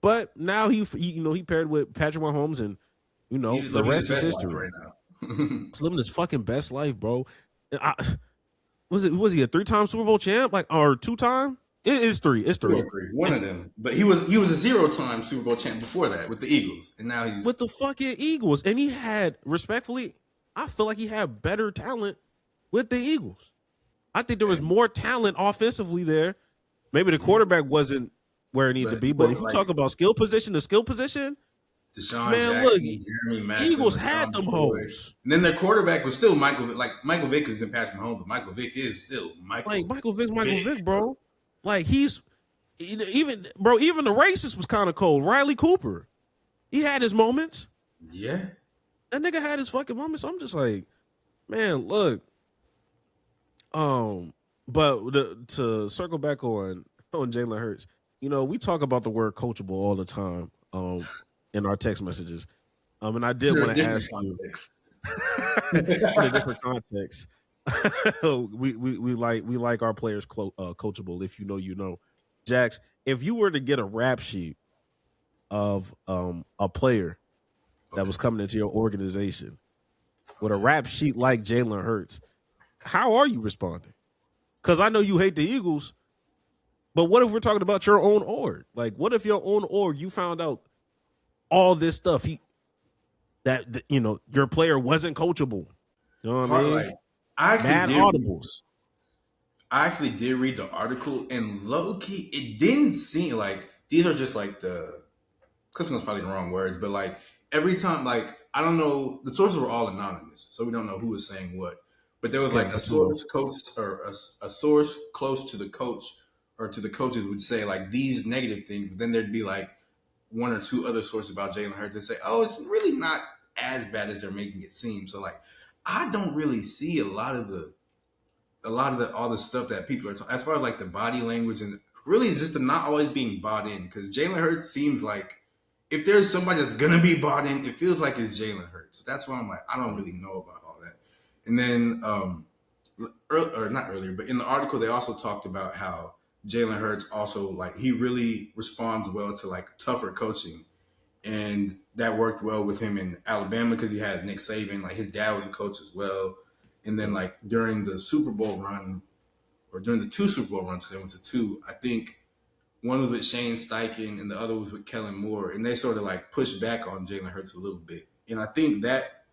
But now he paired with Patrick Mahomes and the rest is history right now. He's living his fucking best life, bro. Was he a 3-time Super Bowl champ? Like or 2-time? It's three. One of them. But he was a 0-time Super Bowl champ before that with the Eagles. And now he's with the fucking Eagles. And he had, respectfully, I feel like he had better talent with the Eagles. I think there was more talent offensively there. Maybe the quarterback wasn't where it needed to be, but if you talk about skill position to skill position, Deshaun Jackson, Jeremy Maclin, Eagles had them hoes. And then their quarterback was still Michael Vick is in Patrick Mahomes, but Michael Vick is still Michael Vick, bro. Like he's even the racist was kind of cold. Riley Cooper, he had his moments. Yeah, that nigga had his fucking moments. I'm just like, man, look. But to circle back on Jalen Hurts, we talk about the word coachable all the time in our text messages. And I did want to ask you in a different context. we like our players coachable. If you know, Jax, if you were to get a rap sheet of a player that was coming into your organization with a rap sheet like Jalen Hurts, how are you responding? Because I know you hate the Eagles, but what if we're talking about your own org? Like, what if your own org, you found out all this stuff, your player wasn't coachable? You know what I mean? Like, I actually did read the article, and low-key, it didn't seem like, these are just like the, Cliff Notes probably the wrong words, but like, every time, like, I don't know, the sources were all anonymous, so we don't know who was saying what. But there was like a source close to the coach or to the coaches would say like these negative things, but then there'd be like one or two other sources about Jalen Hurts and say, oh, it's really not as bad as they're making it seem. So like, I don't really see a lot of all the stuff that people are talking, as far as like the body language and really just the not always being bought in. Because Jalen Hurts seems like if there's somebody that's gonna be bought in, it feels like it's Jalen Hurts. So that's why I'm like, I don't really know about all that. And then, or not earlier, but in the article, they also talked about how Jalen Hurts also like he really responds well to like tougher coaching, and that worked well with him in Alabama because he had Nick Saban. Like his dad was a coach as well, and then like during the Super Bowl run, or during the two Super Bowl runs, because they went to two, I think one was with Shane Steichen and the other was with Kellen Moore, and they sort of like pushed back on Jalen Hurts a little bit. And I think that,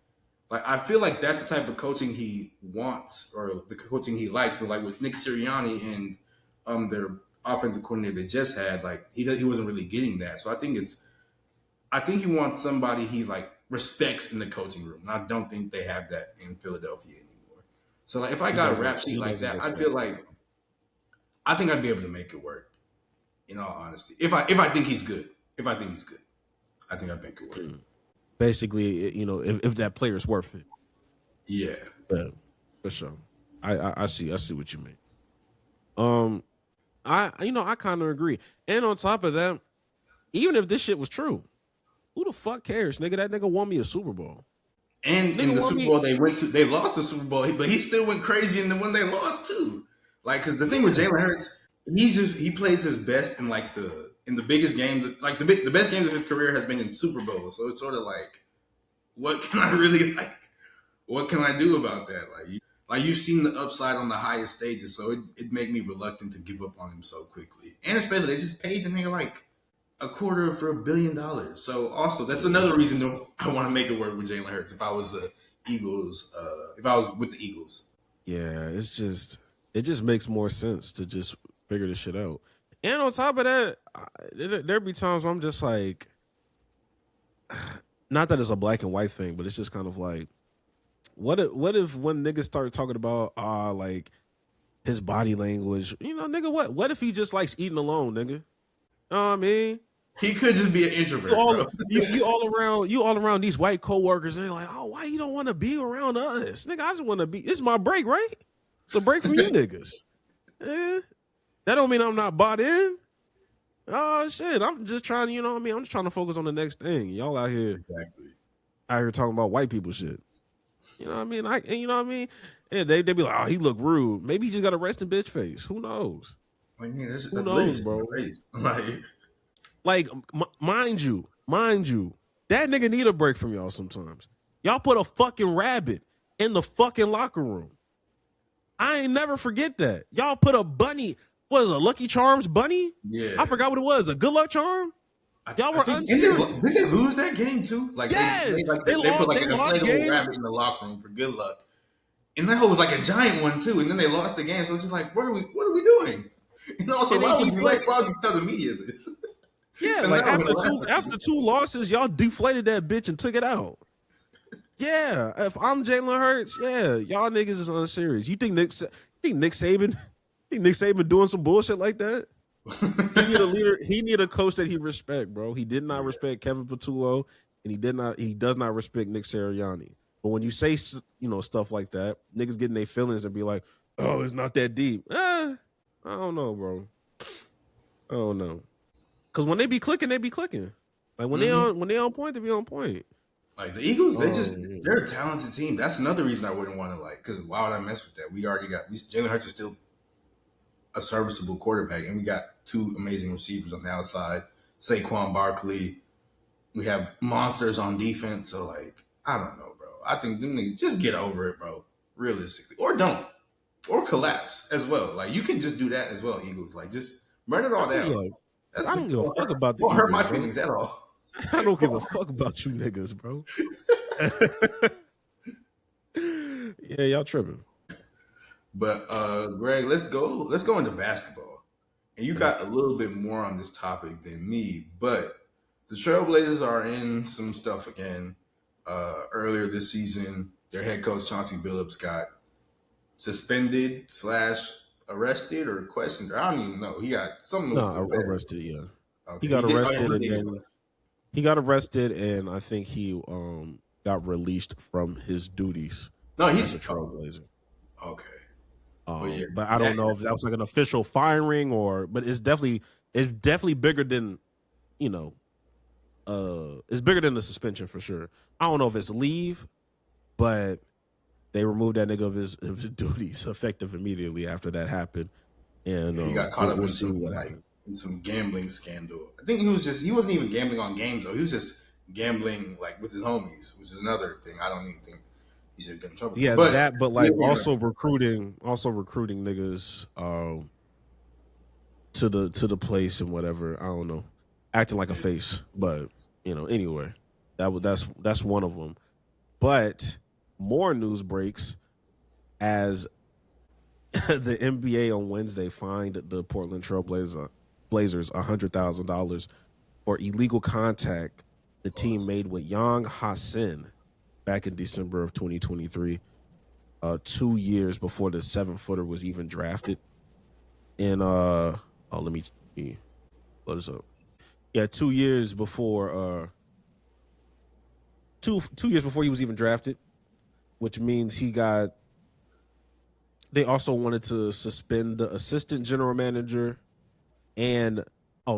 like, I feel like that's the type of coaching he wants or the coaching he likes. So, like with Nick Sirianni and their offensive coordinator they just had, like he wasn't really getting that. So I think he wants somebody he like respects in the coaching room. And I don't think they have that in Philadelphia anymore. So like if I got a rap sheet like that, I feel like I think I'd be able to make it work. In all honesty, if I think he's good, I think I'd make it work. Basically, you know, if that player is worth it. Yeah, for sure. I see what you mean. I kind of agree. And on top of that, even if this shit was true, who the fuck cares, nigga? That nigga won me a Super Bowl. And in the Super Bowl they lost the Super Bowl, but he still went crazy in the one they lost too. Like, because the thing with Jalen Hurts, he plays his best in like the biggest games, like the best games of his career has been in Super Bowls. So it's sort of like, what can I really like? What can I do about that? Like you've seen the upside on the highest stages, so it made me reluctant to give up on him so quickly. And especially they just paid the nigga like a quarter for $1 billion. So also that's another reason I want to make it work with Jalen Hurts. If I was the Eagles, if I was with the Eagles, yeah, it just makes more sense to just figure this shit out. And on top of that, there be times where I'm just like, not that it's a black and white thing, but it's just kind of like, what if when niggas start talking about like his body language, you know, nigga, what if he just likes eating alone, nigga? You know what I mean? He could just be an introvert, bro. You all around these white coworkers, and they're like, oh, why you don't want to be around us, nigga? I just want to be. It's my break, right? It's a break from you niggas. That don't mean I'm not bought in. Oh shit, I'm just trying to, you know what I mean? I'm just trying to focus on the next thing. Y'all out here talking about white people shit. You know what I mean? You know what I mean? And they be like, oh, he look rude. Maybe he just got a resting bitch face. Who knows? Like, yeah, that's Who knows, bro? Like, mind you, that nigga need a break from y'all sometimes. Y'all put a fucking rabbit in the fucking locker room. I ain't never forget that. Y'all put a bunny, what is it, a Lucky Charms bunny? Yeah. I forgot what it was, a good luck charm? Y'all were unserious. Did they lose that game too? Like, yes. they put like an inflatable rabbit in the locker room for good luck. And that hoe was like a giant one too. And then they lost the game. So it's just like, what are we doing? And also, why would you tell the media this? Yeah, like after two losses, y'all deflated that bitch and took it out. Yeah, if I'm Jalen Hurts, yeah, y'all niggas is unserious. You think Nick Saban doing some bullshit like that? He need a leader. He need a coach that he respect, bro. He did not respect Kevin Patullo, and he does not respect Nick Sirianni. But when you say, you know, stuff like that, niggas getting their feelings and be like, oh, it's not that deep. I don't know, bro. I don't know. Because when they be clicking, they be clicking. Like when they on point, they be on point. Like the Eagles, they're a talented team. That's another reason I wouldn't want to because why would I mess with that? We already got Jalen Hurts is still a serviceable quarterback, and we got two amazing receivers on the outside. Saquon Barkley. We have monsters on defense. So like, I don't know, bro. I think them niggas just get over it, bro. Realistically, or don't, or collapse as well. Like you can just do that as well, Eagles. Like just burn it all down. I don't give a fuck about the Eagles. Won't hurt my feelings at all. I don't give a fuck about you niggas, bro. Yeah, y'all tripping. But Greg, let's go into basketball. And you got a little bit more on this topic than me, but the Trailblazers are in some stuff again. Earlier this season, their head coach Chauncey Billups got suspended / arrested or questioned. I don't even know. He got something. Arrested. Yeah, okay. He got arrested and he got arrested, and I think he got released from his duties. No, he's a Trailblazer. Okay. But I don't know if that was like an official firing but it's definitely bigger than, you know, it's bigger than the suspension for sure. I don't know if it's leave, but they removed that nigga of his duties effective immediately after that happened. And He got caught up we'll in see some what happens. in some gambling scandal. I think he wasn't even gambling on games though. He was just gambling like with his homies, which is another thing. I don't even think he should get in trouble. Yeah, But that, but like also recruiting niggas to the place and whatever. I don't know, acting like a face, but anyway, that's one of them. But more news breaks as the NBA on Wednesday fined the Portland Trailblazers $100,000 for illegal contact the team made with Yang Hassan back in December of 2023, 2 years before the 7-footer was even drafted. And let me load this up. Yeah, 2 years before 2 years before he was even drafted, which means they also wanted to suspend the assistant general manager and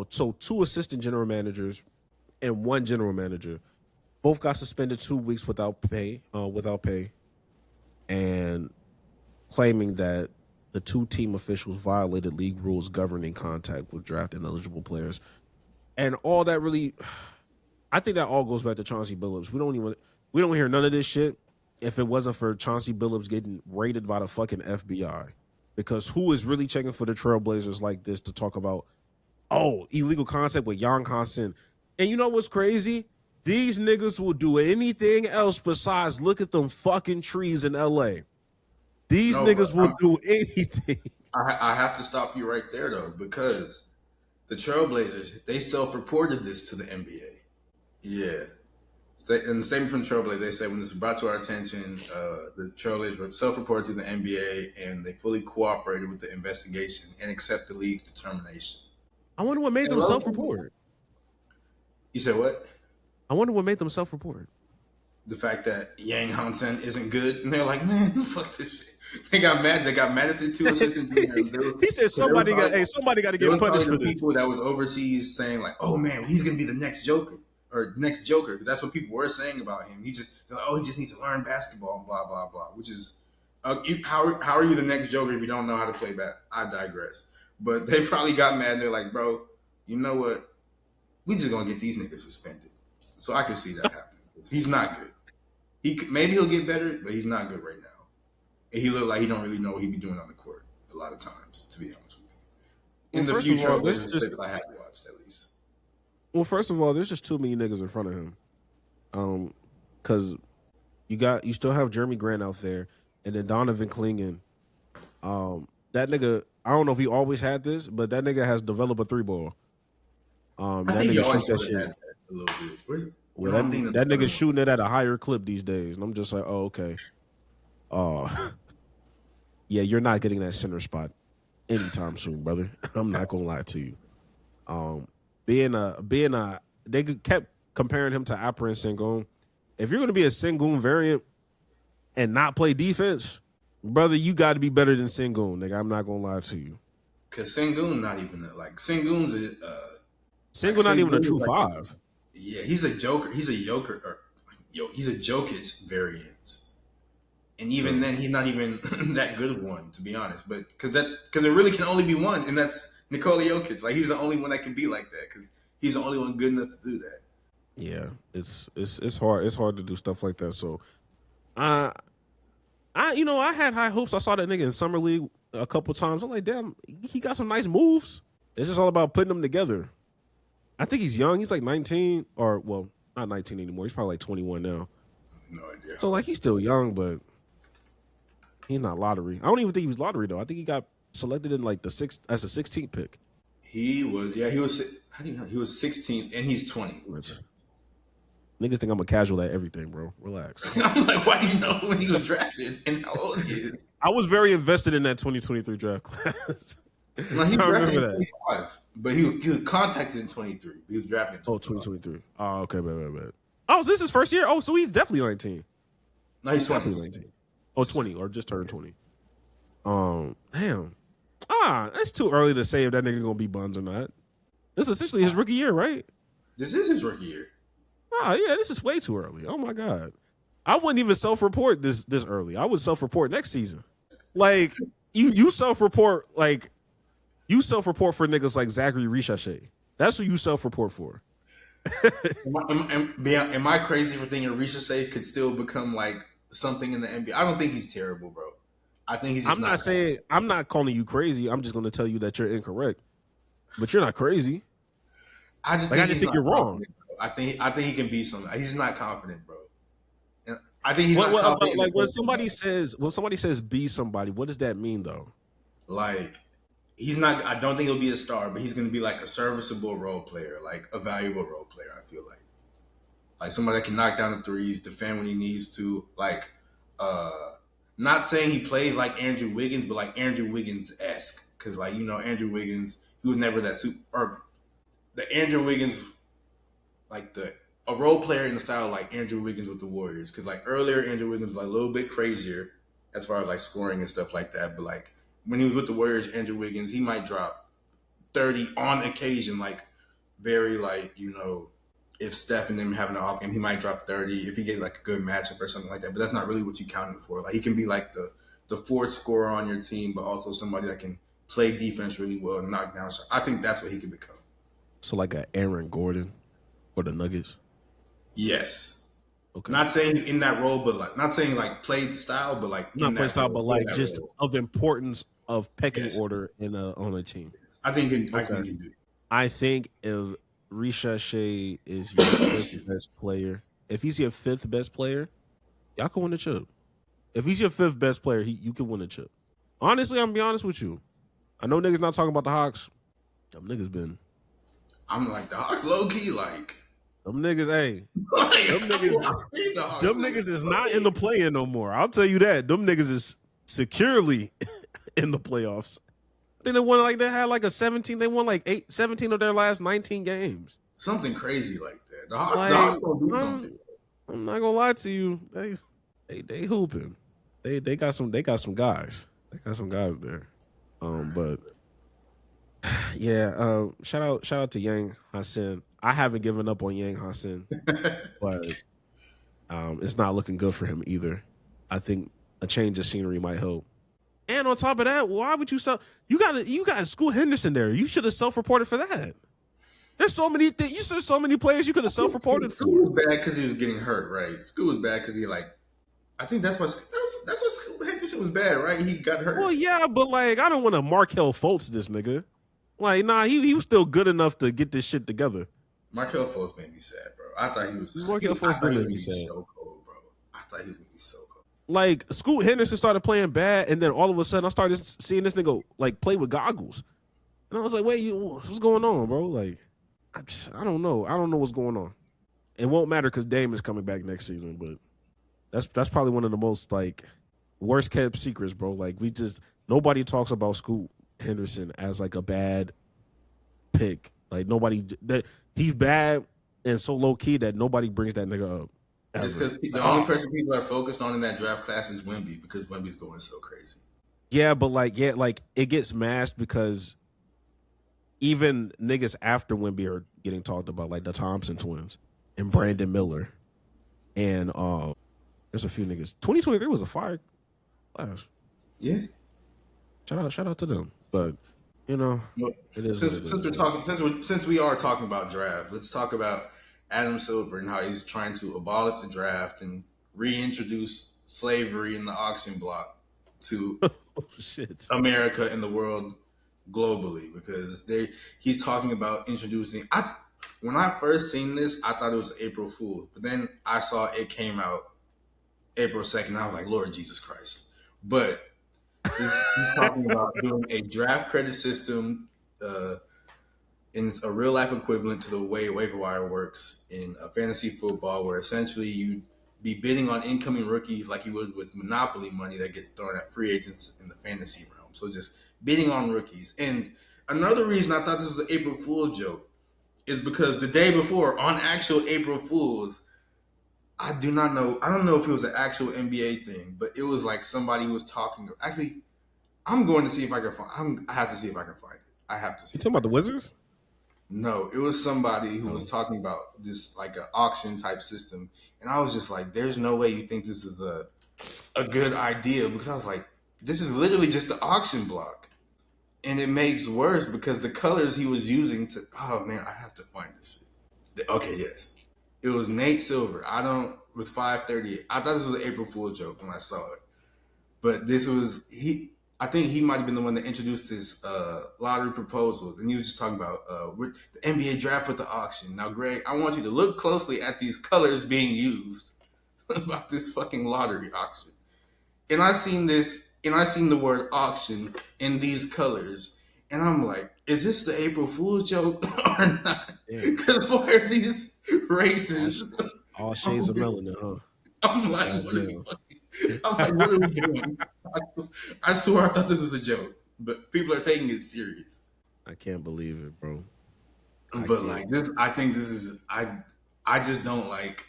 so 2 assistant general managers and 1 general manager both got suspended 2 weeks without pay, and claiming that the 2 team officials violated league rules governing contact with draft ineligible players. And all that really, I think that all goes back to Chauncey Billups. We don't hear none of this shit if it wasn't for Chauncey Billups getting raided by the fucking FBI. Because who is really checking for the Trailblazers like this to talk about, illegal contact with Yang Hassan? And you know what's crazy? These niggas will do anything else besides look at them fucking trees in LA. These niggas will do anything. I have to stop you right there though, because the Trailblazers, they self-reported this to the NBA. Yeah. In the statement from the Trailblazers, they said when this was brought to our attention, the Trailblazers self-reported to the NBA and they fully cooperated with the investigation and accept the league's determination. I wonder what made them self-report. You said what? I wonder what made them self-report. The fact that Yang Hansen isn't good, and they're like, man, fuck this shit. They got mad. They got mad at the 2 assistant GMs. He said somebody got to get punished for this. People that was overseas saying like, oh man, he's gonna be the next Joker or next Joker. That's what people were saying about him. They're like, he just needs to learn basketball and blah blah blah. Which is, how are you the next Joker if you don't know how to play basketball? I digress. But they probably got mad. They're like, bro, you know what? We just gonna get these niggas suspended. So I can see that happening. He's not good. Maybe he'll get better, but he's not good right now. And he looked like he don't really know what he be doing on the court a lot of times, to be honest with you. In the future, I have watched at least. Well, first of all, there's just too many niggas in front of him. Because you still have Jeremy Grant out there, and then Donovan Clingan. That nigga, I don't know if he always had this, but that nigga has developed a 3-ball. I think he always had that a little bit. That nigga's shooting it at a higher clip these days, and I'm just like, okay. Yeah, you're not getting that center spot anytime soon, brother. I'm not gonna lie to you. They kept comparing him to Alperen Sengun. If you're gonna be a Sengun variant and not play defense, brother, you got to be better than Sengun, nigga. I'm not gonna lie to you. Cause Sengun not even Sengun's Sengun not even a true 5. Yeah, he's a Joker. He's a Jokic variant, and even then, he's not even that good of one, to be honest. But because there really can only be one, and that's Nikola Jokic. Like he's the only one that can be like that because he's the only one good enough to do that. Yeah, it's hard. It's hard to do stuff like that. So, I had high hopes. I saw that nigga in summer league a couple times. I'm like, damn, he got some nice moves. It's just all about putting them together. I think he's young. He's like 19, or well, not 19 anymore. He's probably like 21 now. No idea. So like he's still young, but he's not lottery. I don't even think he was lottery though. I think he got selected in like as a 16th pick. He was. Yeah, he was. How do you know? He was 16th, and he's 20. Niggas think I'm a casual at everything, bro. Relax. I'm like, why do you know when he was drafted and how old he is? I was very invested in that 2023 draft class. No, he drafted in 25. But he was contacted in 23. He was drafted in 2023. Oh, okay, bad. Oh, is this his first year? Oh, so he's definitely 19. No, he's definitely 19. Oh, 20, or just turned 20. Damn. That's too early to say if that nigga gonna be buns or not. This is essentially his rookie year, right? This is his rookie year. Oh yeah, this is way too early. Oh my god, I wouldn't even self-report this early. I would self-report next season. Like you self-report for niggas like Zachary Ricochet. That's who you self-report for. Am I crazy for thinking Ricochet could still become like something in the NBA? I don't think he's terrible, bro. I think he's just I'm not calling you crazy. I'm just going to tell you that you're incorrect. But you're not crazy. I just think you're wrong. Bro. I think he can be something. He's not confident, bro. And I think he's not confident. confident. Like when somebody says be somebody, what does that mean though? Like he's not. I don't think he'll be a star, but he's going to be like a serviceable role player, like a valuable role player. I feel like somebody that can knock down the threes, defend when he needs to. Like, not saying he plays like Andrew Wiggins, but like Andrew Wiggins-esque, because like Andrew Wiggins, he was never that super. Or the Andrew Wiggins, like a role player in the style like Andrew Wiggins with the Warriors, because like earlier Andrew Wiggins was like a little bit crazier as far as like scoring and stuff like that, but like. When he was with the Warriors, Andrew Wiggins, he might drop 30 on occasion, like very like, if Steph and them having an off game, he might drop 30 if he gets like a good matchup or something like that. But that's not really what you counted for. Like he can be like the fourth scorer on your team, but also somebody that can play defense really well and knock down shots. I think that's what he could become. So like a Aaron Gordon or the Nuggets? Yes. Okay. Not saying in that role, but like not saying like play style, but like not play style, but like just role. Of importance of pecking order on a team. I think he can do it. I think if Ricochet is your fifth best player, if he's your fifth best player, y'all can win the chip. If he's your fifth best player, you can win the chip. Honestly, I'm gonna be honest with you. I know niggas not talking about the Hawks. Them niggas been. I'm like the Hawks low key like. Them niggas, hey. Them niggas is not in the play-in no more. I'll tell you that. Them niggas is securely in the playoffs. I think they had like a 17. They won like 17 of their last 19 games. Something crazy like that. The Hawks gonna do something. I'm not gonna lie to you. They hooping. They got some guys. They got some guys there. But yeah, shout out to Yang Hassan. I haven't given up on Yang Hassan, but it's not looking good for him either. I think a change of scenery might help. And on top of that, why would you you got Scoot Henderson there? You should have self-reported for that. There's so many things. There's so many players you could have self-reported for. Scoot was bad because he was getting hurt, right? Scoot was bad because he I think that's why Scoot Henderson was bad, right? He got hurt. Well, yeah, but like I don't want to Markelle Fultz this nigga. Like, nah, he was still good enough to get this shit together. Markelle Fultz made me sad, bro. I thought he was. Markelle Fultz made me sad. So cold, bro. I thought he was gonna be so cold. Like Scoot Henderson started playing bad, and then all of a sudden I started seeing this nigga like play with goggles, and I was like, "Wait, what's going on, bro?" Like, I don't know. I don't know what's going on. It won't matter because Dame is coming back next season, but that's probably one of the most like worst kept secrets, bro. Like nobody talks about Scoot Henderson as like a bad pick. Like he's bad and so low key that nobody brings that nigga up. It's because the only person people are focused on in that draft class is Wemby because Wemby's going so crazy. Yeah, but like it gets masked because even niggas after Wemby are getting talked about, like the Thompson twins and Brandon Miller, and there's a few niggas. 2023 was a fire class. Yeah, shout out to them, but. It is since we are talking about draft, let's talk about Adam Silver and how he's trying to abolish the draft and reintroduce slavery in the auction block to America and the world globally because he's talking about introducing. When I first seen this, I thought it was April Fool's, but then I saw it came out April 2nd. I was like, Lord Jesus Christ! But he's talking about doing a draft credit system in a real life equivalent to the way waiver wire works in a fantasy football, where essentially you'd be bidding on incoming rookies like you would with Monopoly money that gets thrown at free agents in the fantasy realm. So just bidding on rookies. And another reason I thought this was an April Fool's joke is because the day before, on actual April Fool's, I don't know if it was an actual NBA thing, but it was like somebody was talking. I'm going to see if I can find. I have to see if I can find it. I have to see. You talking about the Wizards? No, it was somebody who was talking about this like an auction type system, and I was just like, "There's no way you think this is a good idea," because I was like, "This is literally just the auction block," and it makes worse because the colors he was using to. Oh man, I have to find this shit. Okay, yes, it was Nate Silver. I don't with 538. I thought this was an April Fool joke when I saw it, but this was he. I think he might have been the one that introduced this lottery proposals, and he was just talking about the NBA draft with the auction. Now, Greg, I want you to look closely at these colors being used about this fucking lottery auction. And I seen this, and I seen the word auction in these colors, and I'm like, is this the April Fool's joke or not? Yeah. Because why are these races? All shades of melanin, huh? I'm like, what are we fucking, I'm like, what are we doing? I swear I thought this was a joke, but people are taking it serious. I can't believe it, bro. But like this, I think this is I just don't like.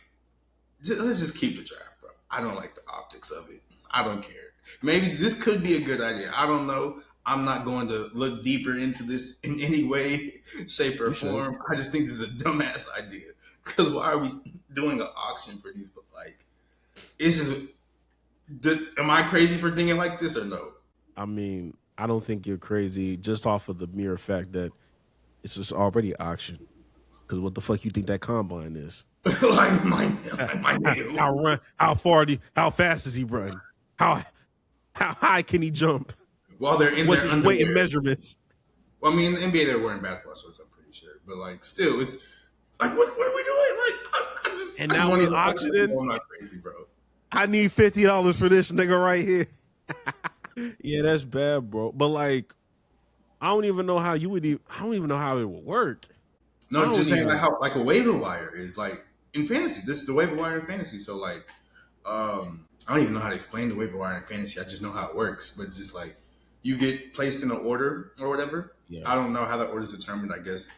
Let's just keep the draft, bro. I don't like the optics of it. I don't care. Maybe this could be a good idea. I don't know. I'm not going to look deeper into this in any way, shape, or form. I just think this is a dumbass idea. Because why are we doing an auction for these? But like, it's just. Am I crazy for thinking like this or no? I mean, I don't think you're crazy just off of the mere fact that it's just already auction. Because what the fuck you think that combine is? Like my nail. How fast does he run? How high can he jump? While they're in What's their his underwear. weight and measurements? Well, I mean, in the NBA they're wearing basketball shorts. I'm pretty sure, but like, still, it's like, what are we doing? Like, I just And I now just we want auctioning? I'm not crazy, bro. I need $50 for this nigga right here. Yeah, that's bad, bro. But like, I don't even know how you would. I don't even know how it would work. No, just saying like how like a waiver wire is like in fantasy. This is the waiver wire in fantasy. So like, I don't even know how to explain the waiver wire in fantasy. I just know how it works. But it's just like you get placed in an order or whatever. Yeah. I don't know how that order is determined. I guess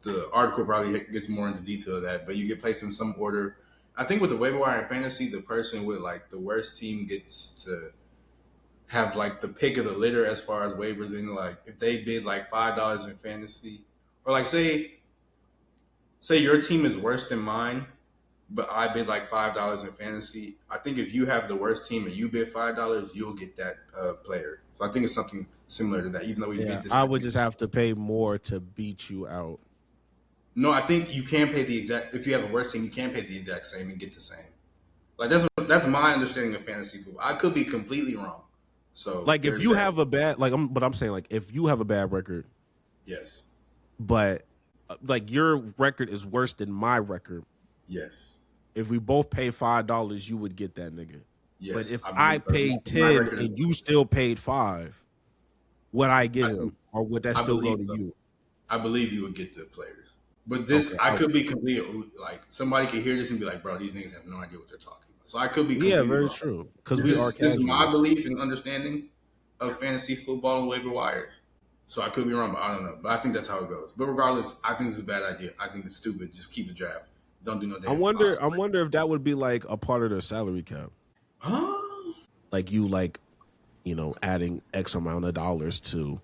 the article probably gets more into detail of that. But you get placed in some order. I think with the waiver wire in fantasy, the person with like the worst team gets to have like the pick of the litter as far as waivers. And like if they bid like $5 in fantasy, or like say your team is worse than mine, but I bid like $5 in fantasy. I think if you have the worst team and you bid $5, you'll get that player. So I think it's something similar to that. Even though we bid this, I would just have to pay more to beat you out. No, I think you can pay the exact. If you have a worse team, you can pay the exact same and get the same. Like that's my understanding of fantasy football. I could be completely wrong. So like if you have a bad but I'm saying like if you have a bad record, yes, but like your record is worse than my record. Yes. If we both pay $5, you would get that nigga. Yes. But if I paid 10 and you still paid 5, would I get him, or would that still go to you? I believe you would get the players. But this, okay, I could be completely, like, somebody could hear this and be like, bro, these niggas have no idea what they're talking about. So I could be completely very wrong. true. Because we are casuals. This is my belief and understanding of fantasy football and waiver wires. So I could be wrong, but I don't know. But I think that's how it goes. But regardless, I think this is a bad idea. I think it's stupid. Just keep the draft. Don't do no damn. I wonder if that would be like a part of their salary cap. Like you adding X amount of dollars to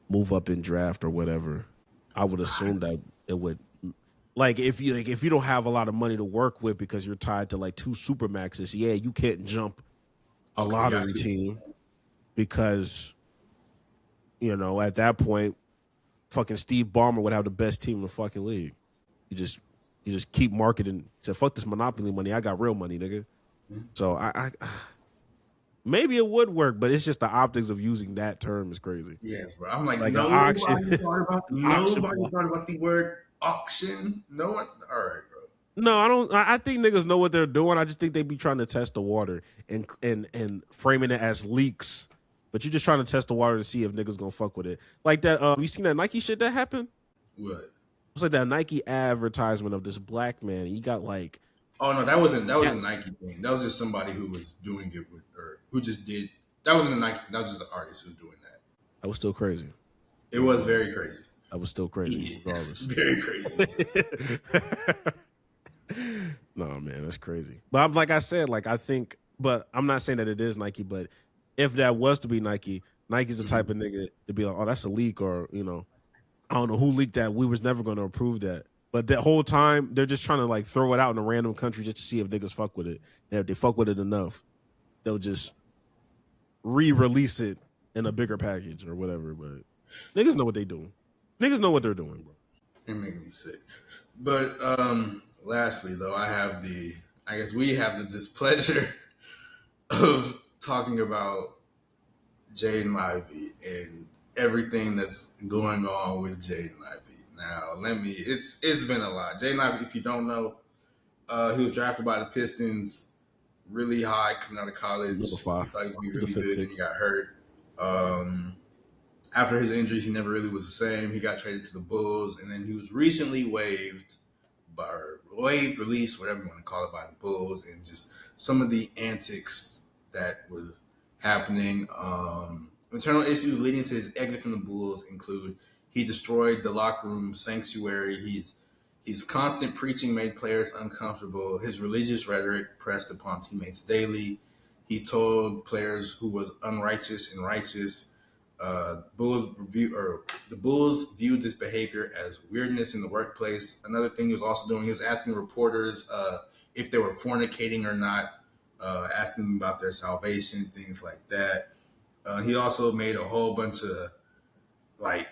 move up in draft or whatever. I would assume that it would, like if you don't have a lot of money to work with because you're tied to like 2 supermaxes, yeah, you can't jump a lottery team because at that point, fucking Steve Ballmer would have the best team in the fucking league. You just keep marketing. Say fuck this monopoly money. I got real money, nigga. Mm-hmm. So I maybe it would work, but it's just the optics of using that term is crazy. Yes, bro. I'm like nobody thought about the word auction. No one. All right, bro. No, I don't. I think niggas know what they're doing. I just think they be trying to test the water and framing it as leaks. But you're just trying to test the water to see if niggas gonna fuck with it. Like that. You seen that Nike shit that happened? What? It was like that Nike advertisement of this black man. He got like. Oh no, that wasn't a Nike thing. That was just somebody who was doing it with, or who just did. That wasn't a Nike thing. That was just an artist who was doing that. That was still crazy. It was very crazy. That was still crazy, regardless. Very crazy. No, man, that's crazy. But like I said, like I think, but I'm not saying that it is Nike. But if that was to be Nike, Nike's the type of nigga to be like, oh, that's a leak, or I don't know who leaked that. We was never going to approve that. But that whole time, they're just trying to like throw it out in a random country just to see if niggas fuck with it. And if they fuck with it enough, they'll just re-release it in a bigger package or whatever. But niggas know what they doing. Niggas know what they're doing, bro. It made me sick. But lastly, though, I guess we have the displeasure of talking about Jayden Ivey and everything that's going on with Jayden Ivey. Now, it's been a lot. Jayden Ivey, if you don't know, he was drafted by the Pistons really high coming out of college. Number 5. He thought he'd be He's the really fifth good, pick. and he got hurt. After his injuries, he never really was the same. He got traded to the Bulls, and then he was recently released, whatever you want to call it, by the Bulls, and just some of the antics that was happening. Internal issues leading to his exit from the Bulls include he destroyed the locker room sanctuary. His constant preaching made players uncomfortable. His religious rhetoric pressed upon teammates daily. He told players who was unrighteous and righteous. The Bulls viewed this behavior as weirdness in the workplace. Another thing he was also doing, he was asking reporters if they were fornicating or not, asking them about their salvation, things like that. He also made a whole bunch of like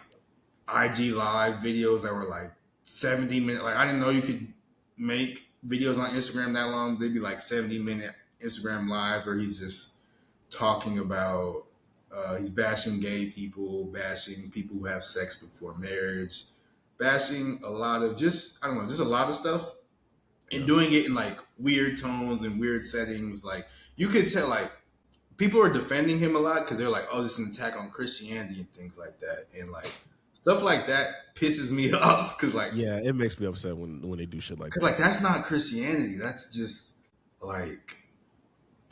IG live videos that were like 70 minutes. Like I didn't know you could make videos on Instagram that long. They'd be like 70-minute Instagram lives where he's just talking about he's bashing gay people, bashing people who have sex before marriage, bashing a lot of just a lot of stuff, and doing it in like weird tones and weird settings. Like you could tell, like people are defending him a lot because they're like, "Oh, this is an attack on Christianity and things like that," and like stuff like that pisses me off because like it makes me upset when they do shit like that. Like that's not Christianity. That's just like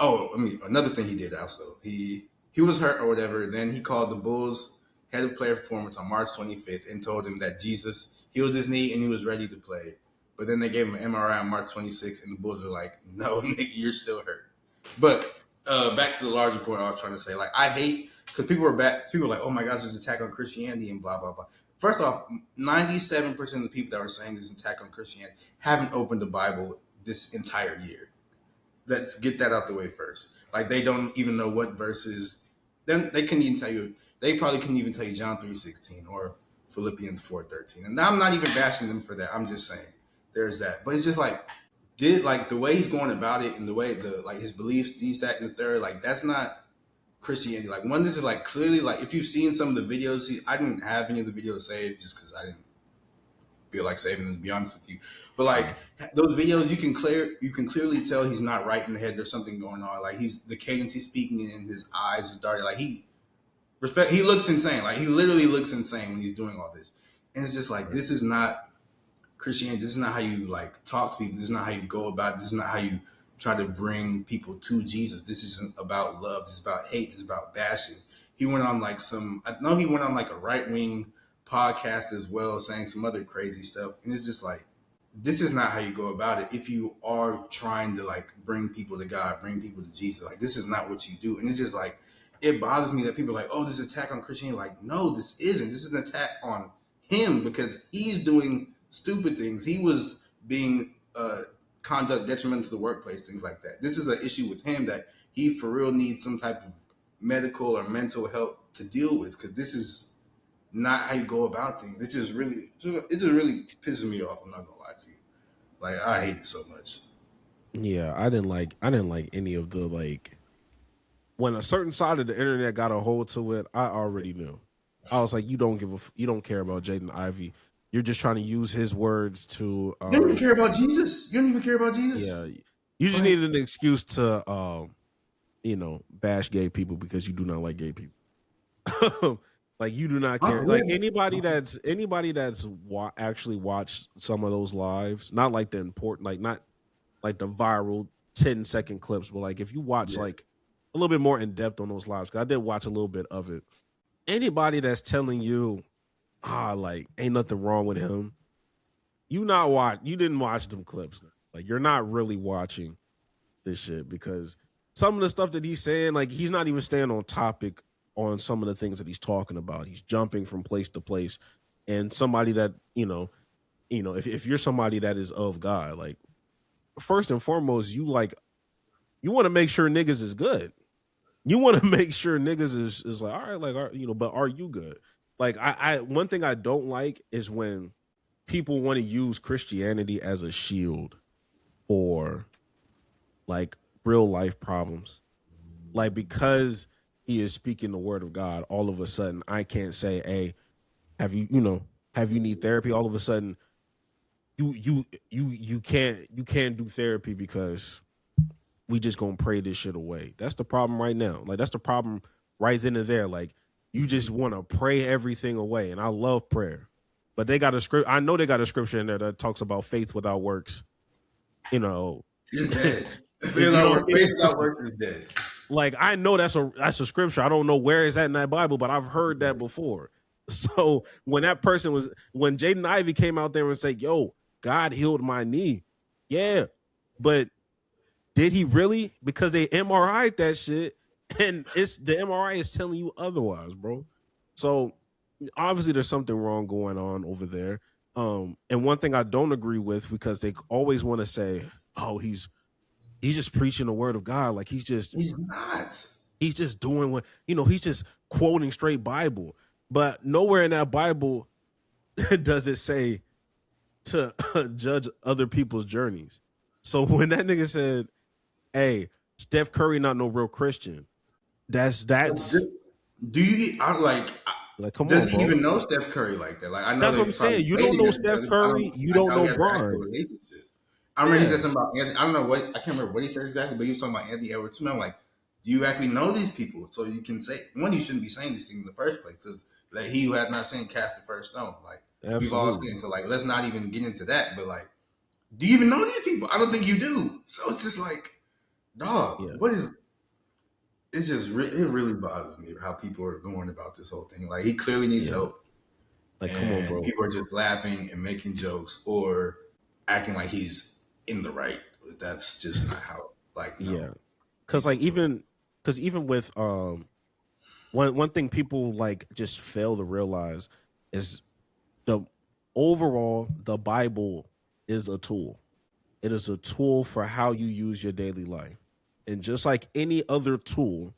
another thing he did also. He was hurt or whatever. Then he called the Bulls head of player performance on March 25th and told him that Jesus healed his knee and he was ready to play. But then they gave him an MRI on March 26th and the Bulls were like, "No, nigga, you're still hurt." But back to the larger point I was trying to say. Like I hate because people are like, "Oh my gosh, there's an attack on Christianity and blah blah blah." First off, 97% of the people that are saying this attack on Christianity haven't opened the Bible this entire year. Let's get that out the way first. Like they don't even know what verses. Then they couldn't even tell you. They probably couldn't even tell you John 3:16 or Philippians 4:13. And I'm not even bashing them for that. I'm just saying there's that. But it's just like the way he's going about it and the way his beliefs, these, that, and the third. Like that's not Christianity. Like one, this is like clearly like if you've seen some of the videos, I didn't have any of the videos saved just because I didn't feel like saving them, to be honest with you. But like those videos, you can clearly tell he's not right in the head. There's something going on. Like the cadence he's speaking in, his eyes is dark. Like he looks insane. Like he literally looks insane when he's doing all this. And it's just like this is not Christianity. This is not how you like talk to people. This is not how you go about it. This is not how you try to bring people to Jesus. This isn't about love. This is about hate. This is about bashing. He went on like a right-wing podcast as well, saying some other crazy stuff. And it's just like, this is not how you go about it. If you are trying to like bring people to God, bring people to Jesus, like this is not what you do. And it's just like, it bothers me that people are like, "Oh, this is an attack on Christianity." Like, no, this isn't. This is an attack on him because he's doing stupid things. He was being conduct detrimental to the workplace, things like that. This is an issue with him that he for real needs some type of medical or mental help to deal with because this is not how you go about things. It just really pisses me off. I'm not gonna lie to you. Like I hate it so much. Yeah, I didn't like any of the like when a certain side of the internet got a hold to it. I already knew. I was like, you don't care about Jayden Ivey. You're just trying to use his words to. You don't even care about Jesus. You don't even care about Jesus. Yeah, you just needed an excuse to, bash gay people because you do not like gay people. Like you do not care. Like anybody that's actually watched some of those lives, not like the important, like not like the viral 10-second clips, but like if you watch like a little bit more in depth on those lives, because I did watch a little bit of it. Anybody that's telling you, like ain't nothing wrong with him, you didn't watch them clips. Like you're not really watching this shit because some of the stuff that he's saying, like he's not even staying on topic on some of the things that he's talking about. He's jumping from place to place and somebody that if you're somebody that is of God, like first and foremost, you want to make sure niggas is good. You want to make sure niggas is like, all right, like, but are you good? Like, I one thing I don't like is when people want to use Christianity as a shield for like real life problems. Like, because he is speaking the word of God, all of a sudden I can't say, hey, have you need therapy? All of a sudden you can't do therapy because we just gonna pray this shit away. That's the problem right now. Like, that's the problem right then and there. Like, you just want to pray everything away, and I love prayer, but they got a script. I know they got a scripture in there that talks about faith without works. It's dead. Faith without works is dead. Like, I know that's a scripture. I don't know where it's at in that Bible, but I've heard that before. So when Jayden Ivey came out there and said, "Yo, God healed my knee," yeah, but did he really? Because they MRI'd that shit, and the MRI is telling you otherwise, bro. So obviously there's something wrong going on over there. And one thing I don't agree with, because they always want to say, "Oh, he's just preaching the word of God," like he's not. He's just doing what he's just quoting straight Bible. But nowhere in that Bible does it say to judge other people's journeys. So when that nigga said, "Hey, Steph Curry not no real Christian," that's Do you like, come does on, he bro. even know Steph Curry like that? Like, I know That's what I'm saying. You don't know Steph Curry. You don't know Bron. I remember he said something about Anthony. I don't know what, I can't remember what he said exactly, but he was talking about Anthony Edwards too. I'm like, do you actually know these people? So you can say, one, you shouldn't be saying these things in the first place, because like, he who has not seen cast the first stone. Like, we've all seen. So like, let's not even get into that. But like, do you even know these people? I don't think you do. So it's just like, dog, what is? It's just it really bothers me how people are going about this whole thing. Like, he clearly needs help. Like, come on, bro. People are just laughing and making jokes or acting like he's in the right. That's just not how. Like, no. Yeah, because even with one thing people like just fail to realize is the Bible is a tool. It is a tool for how you use your daily life. And just like any other tool,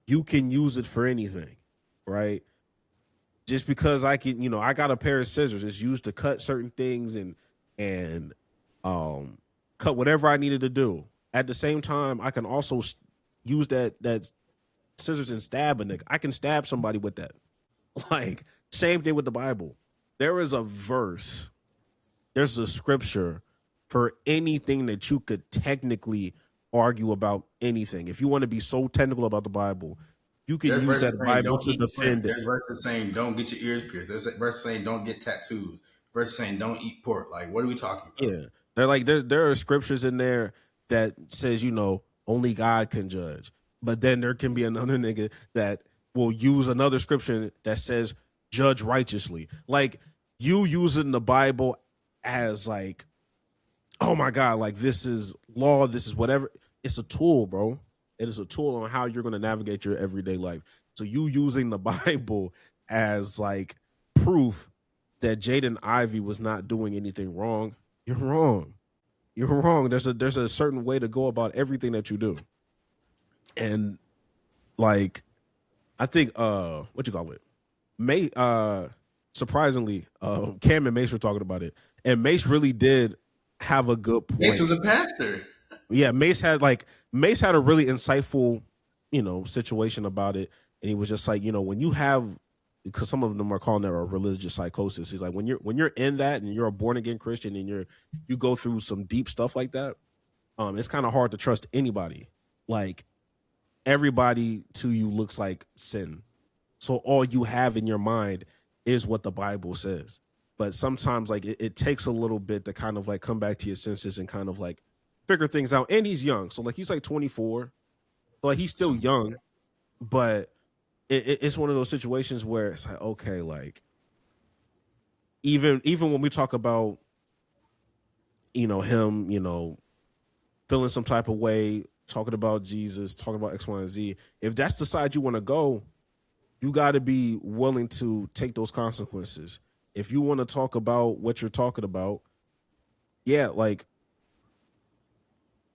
you can use it for anything, right? Just because I can, I got a pair of scissors, it's used to cut certain things and cut whatever I needed to do. At the same time, I can also use that scissors and stab a nigga. I can stab somebody with that. Like, same thing with the Bible. There is a verse, there's a scripture for anything that you could technically argue about anything. If you want to be so technical about the Bible, you can use that Bible to defend it. There's verses saying don't get your ears pierced. There's verses saying don't get tattoos. Verses saying don't eat pork. Like, what are we talking about? Yeah, they're like there are scriptures in there that says only God can judge, but then there can be another nigga that will use another scripture that says judge righteously. Like, you using the Bible as like, oh my God, like, this is law, this is whatever. It's a tool, bro. It is a tool on how you're going to navigate your everyday life. So you using the Bible as like proof that Jayden Ivey was not doing anything wrong, you're wrong. You're wrong. There's a certain way to go about everything that you do. And like, I think what you call it? Surprisingly, Cam and Mace were talking about it. And Mace really did have a good point. Mace was a pastor. Yeah, Mace had a really insightful, situation about it. And he was just like, when you have, because some of them are calling it a religious psychosis. He's like, when you're in that and you're a born again Christian and you go through some deep stuff like that, it's kind of hard to trust anybody. Like, everybody to you looks like sin. So all you have in your mind is what the Bible says. But sometimes, like, it takes a little bit to kind of like come back to your senses and kind of like figure things out. And he's young, so like he's like 24, so like he's still young. But it's one of those situations where it's like, okay, like, even when we talk about him, feeling some type of way, talking about Jesus, talking about X, Y, and Z, if that's the side you want to go, you got to be willing to take those consequences. if you want to talk about what you're talking about, yeah, like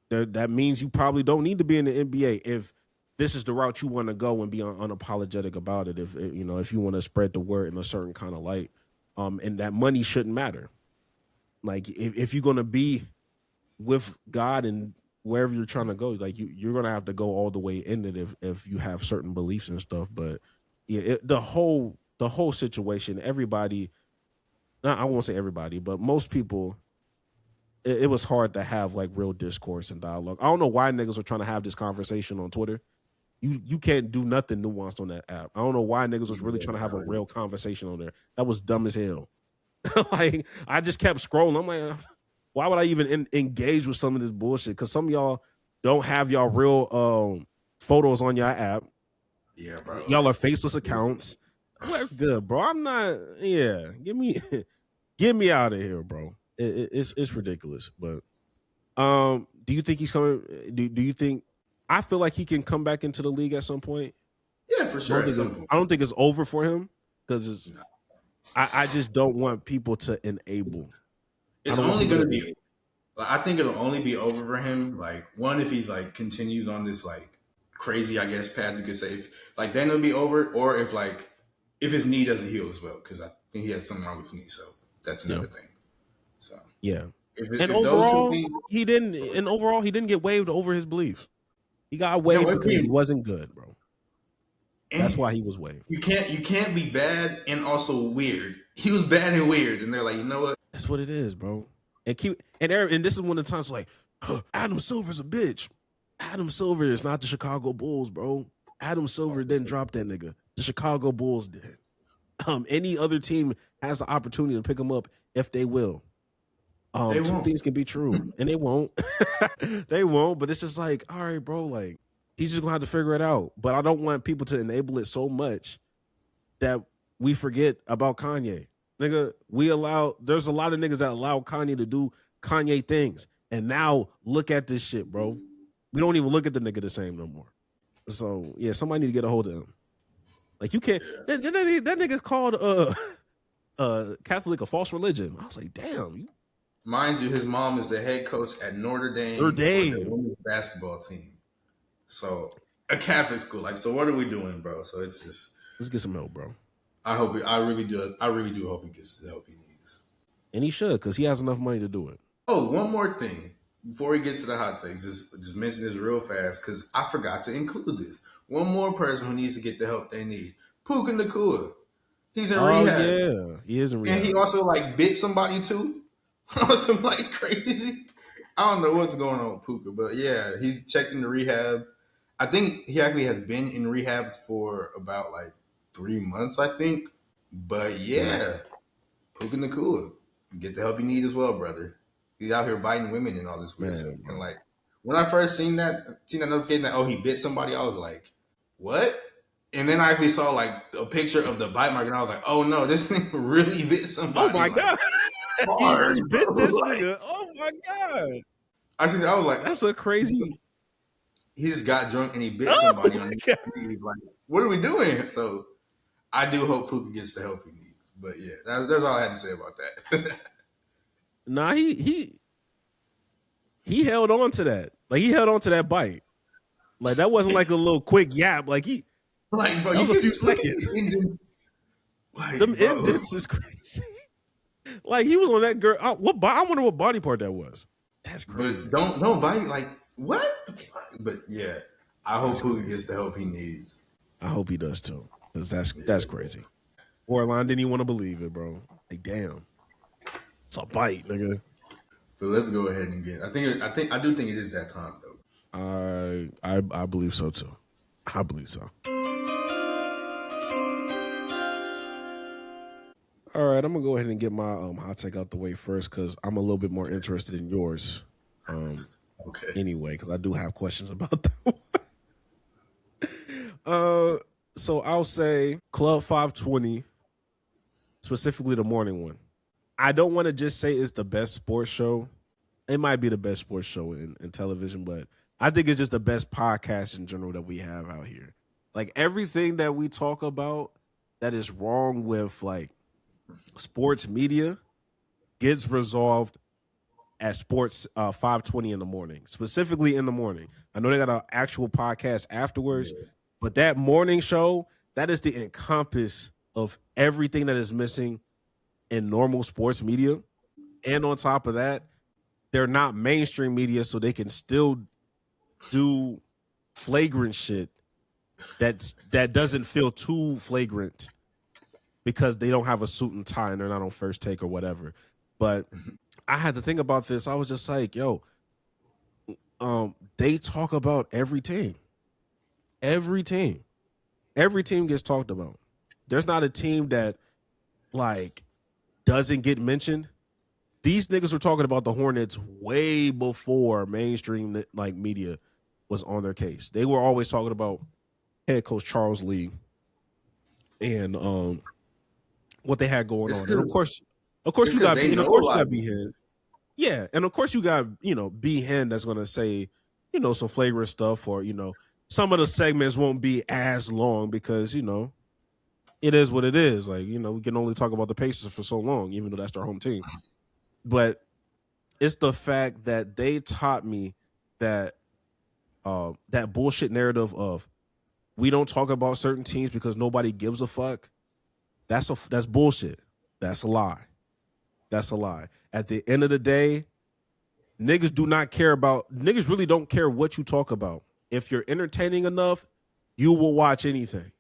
that means you probably don't need to be in the NBA if this is the route you want to go and be unapologetic about it. If you know, if you want to spread the word in a certain kind of light, and that money shouldn't matter. Like if you're gonna be with God and wherever you're trying to go, like you're gonna have to go all the way in it if you have certain beliefs and stuff. But yeah, the whole situation, everybody, I won't say everybody, but most people, it was hard to have like real discourse and dialogue. I don't know why niggas were trying to have this conversation on Twitter. You can't do nothing nuanced on that app. I don't know why niggas was really trying to have a real conversation on there. That was dumb as hell. Like I just kept scrolling. I'm like, why would I even engage with some of this bullshit? Because some of y'all don't have y'all real photos on your app. Yeah, bro. Y'all are faceless accounts. I'm like, good, bro. I'm not. Yeah, get me out of here, bro. It's ridiculous. But do you think he's coming? Do you think? I feel like he can come back into the league at some point. Yeah, for sure. I don't think it's over for him because I just don't want people to enable. It's only going to be. Like, I think it'll only be over for him. Like one, if he's like continues on this like crazy, I guess, path you could say. Like then it'll be over, or if his knee doesn't heal as well, because I think he has something wrong with his knee. So that's another thing. So yeah. If overall, he didn't. And overall, he didn't get waived over his belief. He got waived because he wasn't good, bro. That's why he was waived. You can't be bad and also weird. He was bad and weird, and they're like, you know what? That's what it is, bro. And this is one of the times like, Adam Silver's a bitch. Adam Silver is not the Chicago Bulls, bro. Adam Silver didn't drop that nigga. The Chicago Bulls did. Any other team has the opportunity to pick him up if they will. Two things can be true, and they won't. They won't, but it's just like, all right, bro, like, he's just gonna have to figure it out. But I don't want people to enable it so much that we forget about Kanye. Nigga, there's a lot of niggas that allow Kanye to do Kanye things. And now look at this shit, bro. We don't even look at the nigga the same no more. So yeah, somebody need to get a hold of him. Like you can't that nigga's called Catholic a false religion. I was like, damn. Mind you, his mom is the head coach at Notre Dame. For the women's basketball team. So a Catholic school. Like, so what are we doing, bro? So it's just let's get some help, bro. I really do hope he gets the help he needs. And he should, because he has enough money to do it. Oh, one more thing. Before we get to the hot takes, just mention this real fast, because I forgot to include this. One more person who needs to get the help they need. Puka Nacua. He's in rehab. Yeah, he is in rehab. And he also like bit somebody too. Some like crazy. I don't know what's going on with Puka, but yeah, he checked into rehab. I think he actually has been in rehab for about like 3 months, I think. But yeah, Puka Nacua, get the help you need as well, brother. He's out here biting women and all this weird stuff. And like when I first seen that notification that he bit somebody, I was like, what? And then I actually saw like a picture of the bite mark, and I was like, oh no, this nigga really bit somebody. Oh my god. Hard, he bit this nigga. Oh my god. I was like, that's a crazy. He just got drunk and he bit somebody on the leave. Like, what are we doing? So I do hope Puka gets the help he needs. But yeah, that's all I had to say about that. Nah, he held on to that. Like he held on to that bite. Like that wasn't like a little quick yap. Like he like, bro, you just look at the like, them indents is crazy. Like he was on that girl. I wonder what body part that was. That's crazy. But don't bite. Like what? But yeah, I hope Puka gets the help he needs. I hope he does too, because that's crazy. Orlon didn't even want to believe it, bro. Like damn, it's a bite, nigga. But let's go ahead and get. I do think it is that time though. I believe so too. I believe so. All right, I'm gonna go ahead and get my hot take out the way first, because I'm a little bit more interested in yours. Okay. Anyway, because I do have questions about that one. So I'll say Club 520, specifically the morning one. I don't want to just say it's the best sports show. It might be the best sports show in television, but I think it's just the best podcast in general that we have out here. Like everything that we talk about that is wrong with like sports media gets resolved at sports 5:20 in the morning, specifically in the morning. I know they got an actual podcast afterwards, but that morning show, that is the encompass of everything that is missing in normal sports media. And on top of that, they're not mainstream media, so they can still do flagrant shit that doesn't feel too flagrant because they don't have a suit and tie and they're not on First Take or whatever. But I had to think about this. I was just like, yo, they talk about every team. Every team. Every team gets talked about. There's not a team that like doesn't get mentioned. These niggas were talking about the Hornets way before mainstream like media was on their case. They were always talking about head coach Charles Lee and what they had going on. And of course you got B Hen. Yeah, and of course you got, B Hen that's gonna say, some flagrant stuff, or, some of the segments won't be as long because, it is what it is. Like, we can only talk about the Pacers for so long, even though that's their home team. But it's the fact that they taught me that that bullshit narrative of we don't talk about certain teams because nobody gives a fuck. That's bullshit. That's a lie. That's a lie. At the end of the day, niggas really don't care what you talk about. If you're entertaining enough, you will watch anything.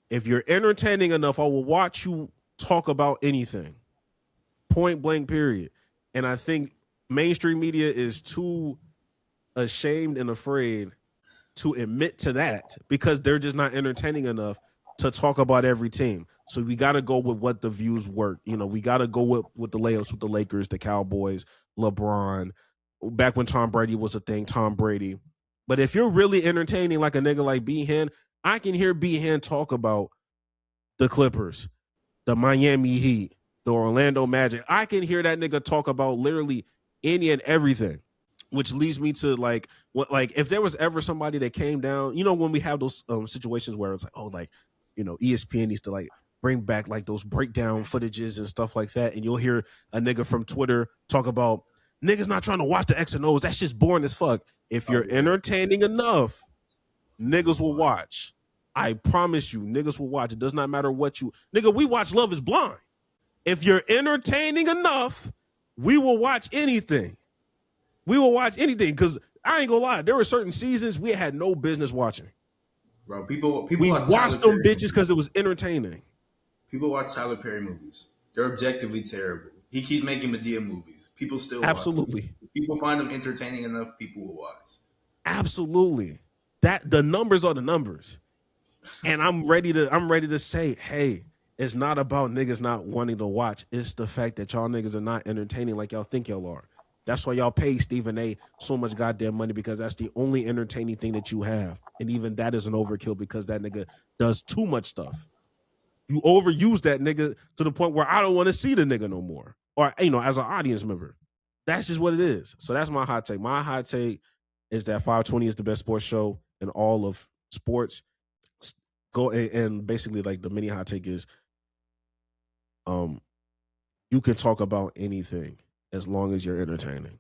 If you're entertaining enough, I will watch you talk about anything. Point blank, period. And I think mainstream media is too ashamed and afraid to admit to that because they're just not entertaining enough to talk about every team. So we got to go with what the views work. We got to go with the layups with the Lakers, the Cowboys, LeBron, back when Tom Brady was a thing, Tom Brady. But if you're really entertaining like a nigga like B-Hen, I can hear B-Hen talk about the Clippers, the Miami Heat, the Orlando Magic. I can hear that nigga talk about literally any and everything, which leads me to like if there was ever somebody that came down, when we have those situations where it's like, oh, like, ESPN needs to like bring back like those breakdown footages and stuff like that. And you'll hear a nigga from Twitter talk about niggas not trying to watch the X and O's. That's just boring as fuck. If you're entertaining enough, niggas will watch. I promise you, niggas will watch. It does not matter what nigga, we watch Love is Blind. If you're entertaining enough, we will watch anything. We will watch anything because I ain't gonna lie. There were certain seasons we had no business watching. Bro, people we watched them bitches because it was entertaining. People watch Tyler Perry movies. They're objectively terrible. He keeps making Medea movies. People still absolutely. Watch them. If people find them entertaining enough, people will watch. Absolutely. That the numbers are the numbers. And I'm ready to say, hey, it's not about niggas not wanting to watch. It's the fact that y'all niggas are not entertaining like y'all think y'all are. That's why y'all pay Stephen A so much goddamn money because that's the only entertaining thing that you have. And even that is an overkill because that nigga does too much stuff. You overuse that nigga to the point where I don't want to see the nigga no more. Or, as an audience member. That's just what it is. So that's my hot take. My hot take is that 520 is the best sports show in all of sports. Go and basically like the mini hot take is you can talk about anything as long as you're entertaining.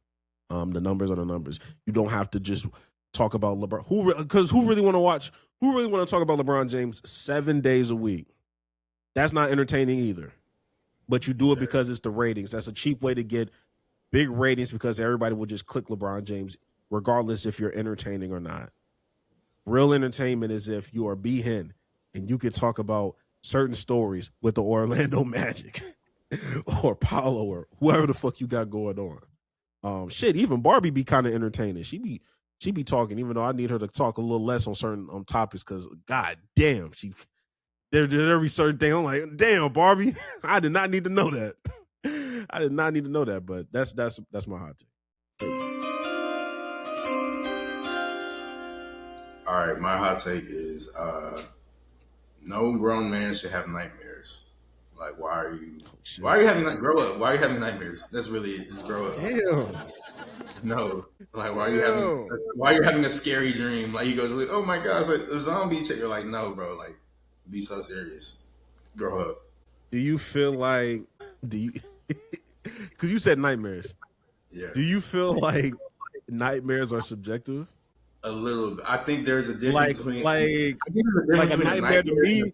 The numbers are the numbers. You don't have to just talk about LeBron. Who really want to talk about LeBron James 7 days a week? That's not entertaining either. But you do it because it's the ratings. That's a cheap way to get big ratings because everybody will just click LeBron James regardless if you're entertaining or not. Real entertainment is if you are B-Hen and you can talk about certain stories with the Orlando Magic or Paulo or whoever the fuck you got going on. Even Barbie be kind of entertaining. She be talking, even though I need her to talk a little less on certain topics because god damn, there's every certain thing. I'm like, damn, Barbie, I did not need to know that. I did not need to know that, but that's my hot take. All right, my hot take is no grown man should have nightmares. Like, why are you having grow up? Why are you having nightmares? That's really it. Just grow up. Damn. No, like why are you having a scary dream? Like you go like, oh my gosh, like a zombie chick. You're like, no, bro, like be so serious. Grow up. Do you feel like do you? Because you said nightmares. Yes. Do you feel like nightmares are subjective? A little bit. I think there's a Like, difference between. like, I think there's a like difference a between a nightmare to nightmare and me.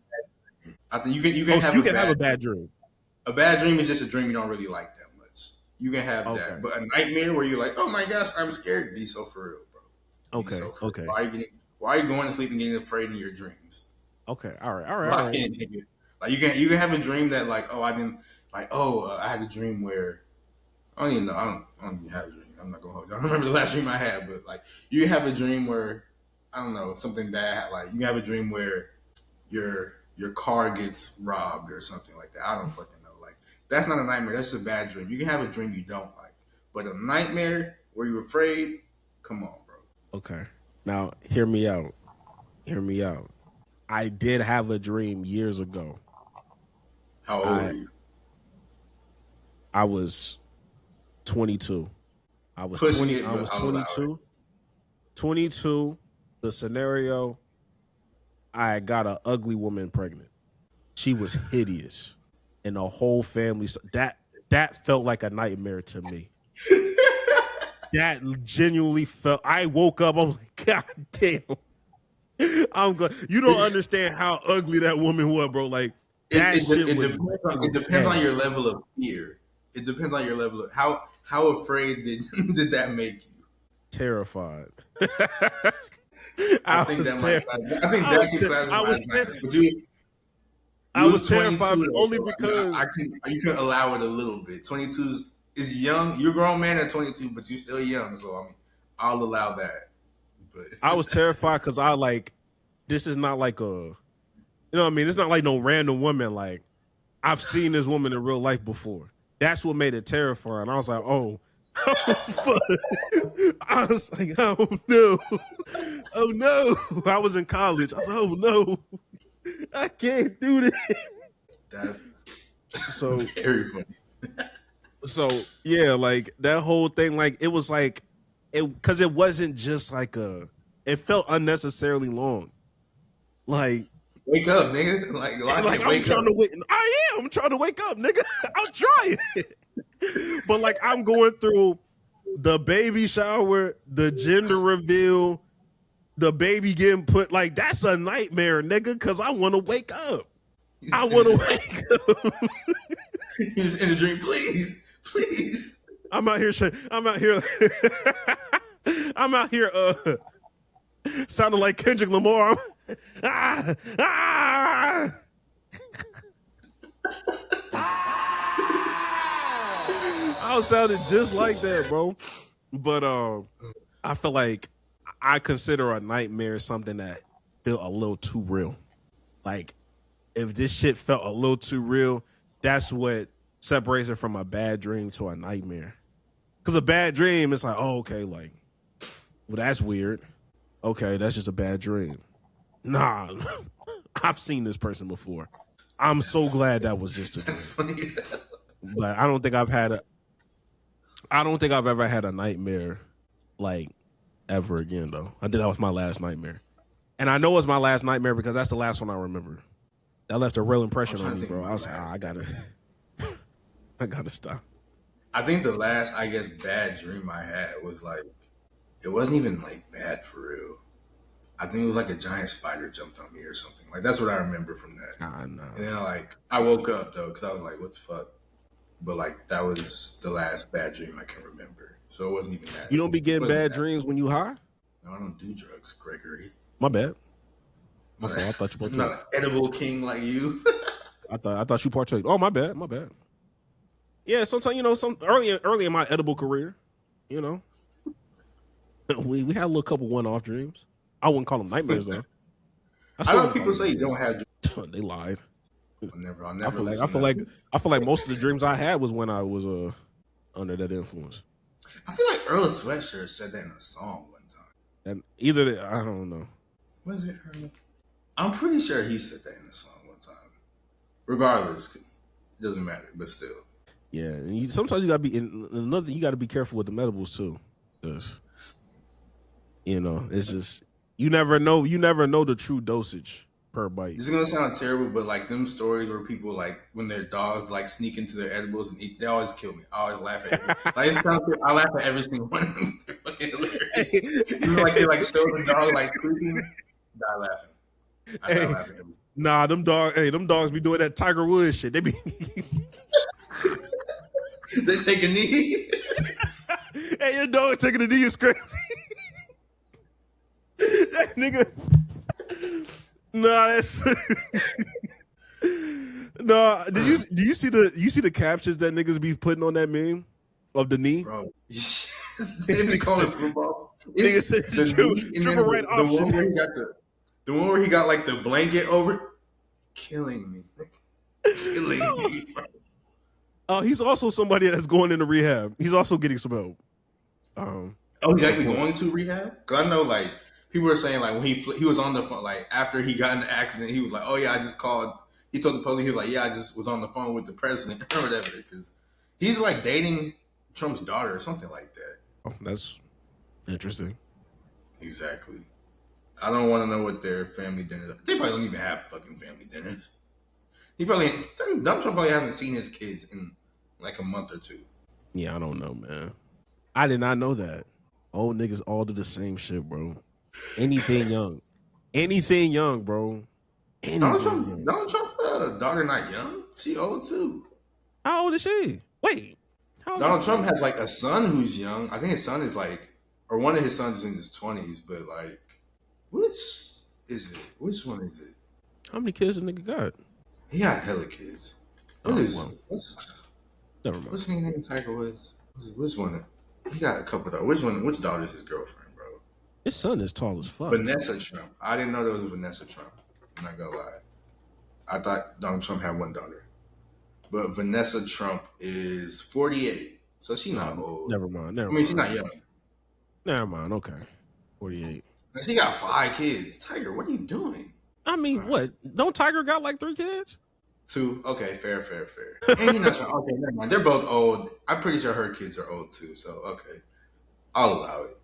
I think you can Oh, so have you a can have a bad. bad dream. A bad dream is just a dream you don't really like that much. You can have Okay. that, but a nightmare where you're like, oh my gosh, I'm scared. Be so for real, bro. Be Okay. so for real. Okay. Why are you going to sleep and getting afraid in your dreams? Okay. All right. All right. Bro, All I right. can't take it. Like you can have a dream that like, oh, I didn't like, oh, I had a dream where I don't even know. I don't even have a dream. I'm not gonna hold you. I don't remember the last dream I had, but like you can have a dream where I don't know something bad. Like you can have a dream where your car gets robbed or something like that. I don't fucking know. Like that's not a nightmare. That's just a bad dream. You can have a dream you don't like, but a nightmare where you're afraid. Come on, bro. Okay. Now, hear me out. Hear me out. I did have a dream years ago. How old are you? I was 22. I was Pushing 20. it, I but was I'll allow 22. 22. The scenario, I got an ugly woman pregnant. She was hideous, and the whole family. That felt like a nightmare to me. That genuinely felt. I woke up. I was like, God damn. I'm good. You don't understand how ugly that woman was, bro. Like that shit was. It depends on your level of fear. It depends on your level of how afraid did that make you? Terrified. I think that can classify as nightmare. But you was 22 terrified, but though, only so because you can allow it a little bit. 22 is young. You're a grown man at 22, but you're still young. So I mean, I'll allow that. But I was terrified because I like this is not like a, you know what I mean? It's not like no random woman. Like I've seen this woman in real life before. That's what made it terrifying. I was like, oh fuck. I was like, oh no. Oh no. I was in college. I was like, oh no. I can't do this. that's So very funny. So yeah, like that whole thing, like it was like it because it wasn't just like it felt unnecessarily long. Like Wake up, nigga! Like I'm wake up. trying to wait. I'm trying to wake up, nigga. I'm trying. But like I'm going through the baby shower, the gender reveal, the baby getting put. Like that's a nightmare, nigga. Because I want to wake up. I want to wake up. You just in the dream, please. I'm out here. I'm out here. Sounding like Kendrick Lamar. I sounded just like that, bro. But I feel like I consider a nightmare something that felt a little too real. Like if this shit felt a little too real, that's what separates it from a bad dream to a nightmare. Because a bad dream, it's like, oh, okay, like, well, that's weird. Okay, that's just a bad dream. Nah, I've seen this person before. I'm so glad that was just a dream. That's funny as hell. But I don't think I've ever had a nightmare like ever again, though. I think that was my last nightmare. And I know it was my last nightmare because that's the last one I remember. That left a real impression on me, bro. I was like, I gotta stop. I think the last, I guess, bad dream I had was like, it wasn't even like bad for real. I think it was like a giant spider jumped on me or something. Like that's what I remember from that. No. And then like I woke up though because I was like, what the fuck? But like that was the last bad dream I can remember. So it wasn't even that. You don't be getting bad dreams when you high? No, I don't do drugs, Gregory. My bad. I thought you partook. I'm not an edible king like you. I thought you partook. Oh, my bad. Yeah, sometimes early in my edible career, we had a little couple one-off dreams. I wouldn't call them nightmares though. I know people say you don't have dreams. They lied. I'll never. I feel like most of the dreams I had was when I was under that influence. I feel like Earl Sweatshirt said that in a song one time. And either I don't know. Was it Earl? I'm pretty sure he said that in a song one time. Regardless, it doesn't matter, but still. Yeah, and sometimes you gotta be another thing. You gotta be careful with the medibles too, because it's just you never know the true dosage per bite. This is gonna sound terrible, but like them stories where people like when their dogs like sneak into their edibles and eat, they always kill me. I always laugh at it. Like I laugh at every single one of them. They're fucking hilarious. Even like they like show the dog like creeping, die laughing. I die laughing every single. Nah, them dogs be doing that Tiger Woods shit. They be They take a knee. hey, your dog taking a knee is crazy. That nigga. Nah, that's no. Do you see the captions that niggas be putting on that meme of the knee? Bro, they be calling football. Nigga said triple right option. The one where he got like the blanket over, killing me. Killing me. He's also somebody that's going into rehab. He's also getting some help. Oh, he's actually going to rehab? Because I know, like, people were saying, like, when he was on the phone, like, after he got in the accident, he was like, oh, yeah, I just called. He told the police, he was like, yeah, I just was on the phone with the president or whatever. Because he's, like, dating Trump's daughter or something like that. Oh, that's interesting. Exactly. I don't want to know what their family dinners are. They probably don't even have fucking family dinners. Donald Trump probably hasn't seen his kids in, like, a month or two. Yeah, I don't know, man. I did not know that. Old niggas all do the same shit, bro. Anything young, bro. Donald Trump's daughter not young. She old too. How old is she? Wait. Donald Trump has like a son who's young. I think his son is like, or one of his sons is in his 20s. But like, which is it? Which one is it? How many kids a nigga got? He got hella kids. Never mind. What's his name? Tiger Woods. Which one? He got a couple though. Which daughter is his girlfriend, bro? His son is tall as fuck. Vanessa Trump. I didn't know there was a Vanessa Trump. I'm not gonna lie. I thought Donald Trump had one daughter. But Vanessa Trump is 48. So she's not old. Never mind. She's not young. Never mind. Okay. 48. And she got 5 kids. Tiger, what are you doing? I mean, what? Don't Tiger got like 3 kids? 2. Okay, fair. And he's not trying. Okay, never mind. They're both old. I'm pretty sure her kids are old too. So, okay. I'll allow it.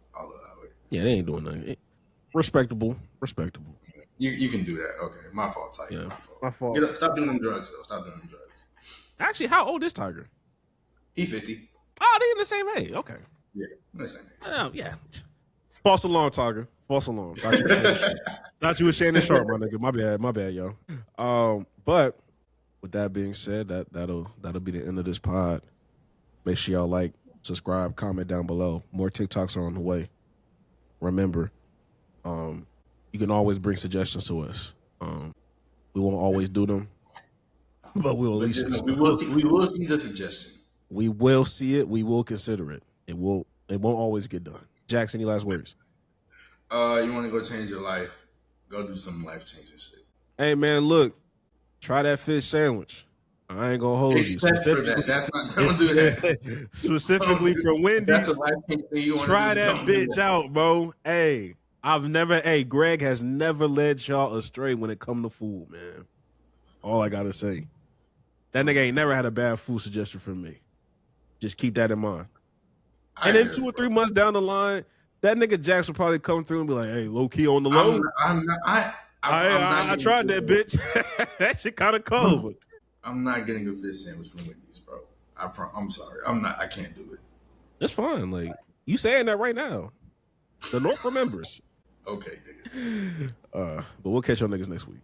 Yeah, they ain't doing nothing. Respectable. You can do that. Okay, my fault, Tiger. Yeah, my fault. Stop doing them drugs, though. Stop doing them drugs. Actually, how old is Tiger? He 50. Oh, they in the same age. Okay. Yeah, the same age. Yeah. False alarm, Tiger. False alarm. Thought you was Shannon Sharp, my nigga. My bad, yo. But with that being said, that'll be the end of this pod. Make sure y'all like, subscribe, comment down below. More TikToks are on the way. Remember, you can always bring suggestions to us. We won't always do them, but we will at least we will see the suggestion. We will see it. We will consider it. It won't always get done. Jackson, any last words? You want to go change your life? Go do some life-changing shit. Hey man, look, try that fish sandwich. I ain't gonna hold Except you. for that. Don't do that. Specifically for Wendy's. That's the life-changing thing you want to do. Try that bitch out, bro. Hey, Greg has never led y'all astray when it come to food, man. All I gotta say. That nigga ain't never had a bad food suggestion from me. Just keep that in mind. And then 2 or 3 months down the line, that nigga Jax will probably come through and be like, hey, low key on the low. I tried that bitch. That shit kind of cold. I'm not getting a fish sandwich from Wendy's, bro. I'm sorry. I can't do it. That's fine. Like, you saying that right now. The North remembers. Okay, nigga. But we'll catch y'all niggas next week.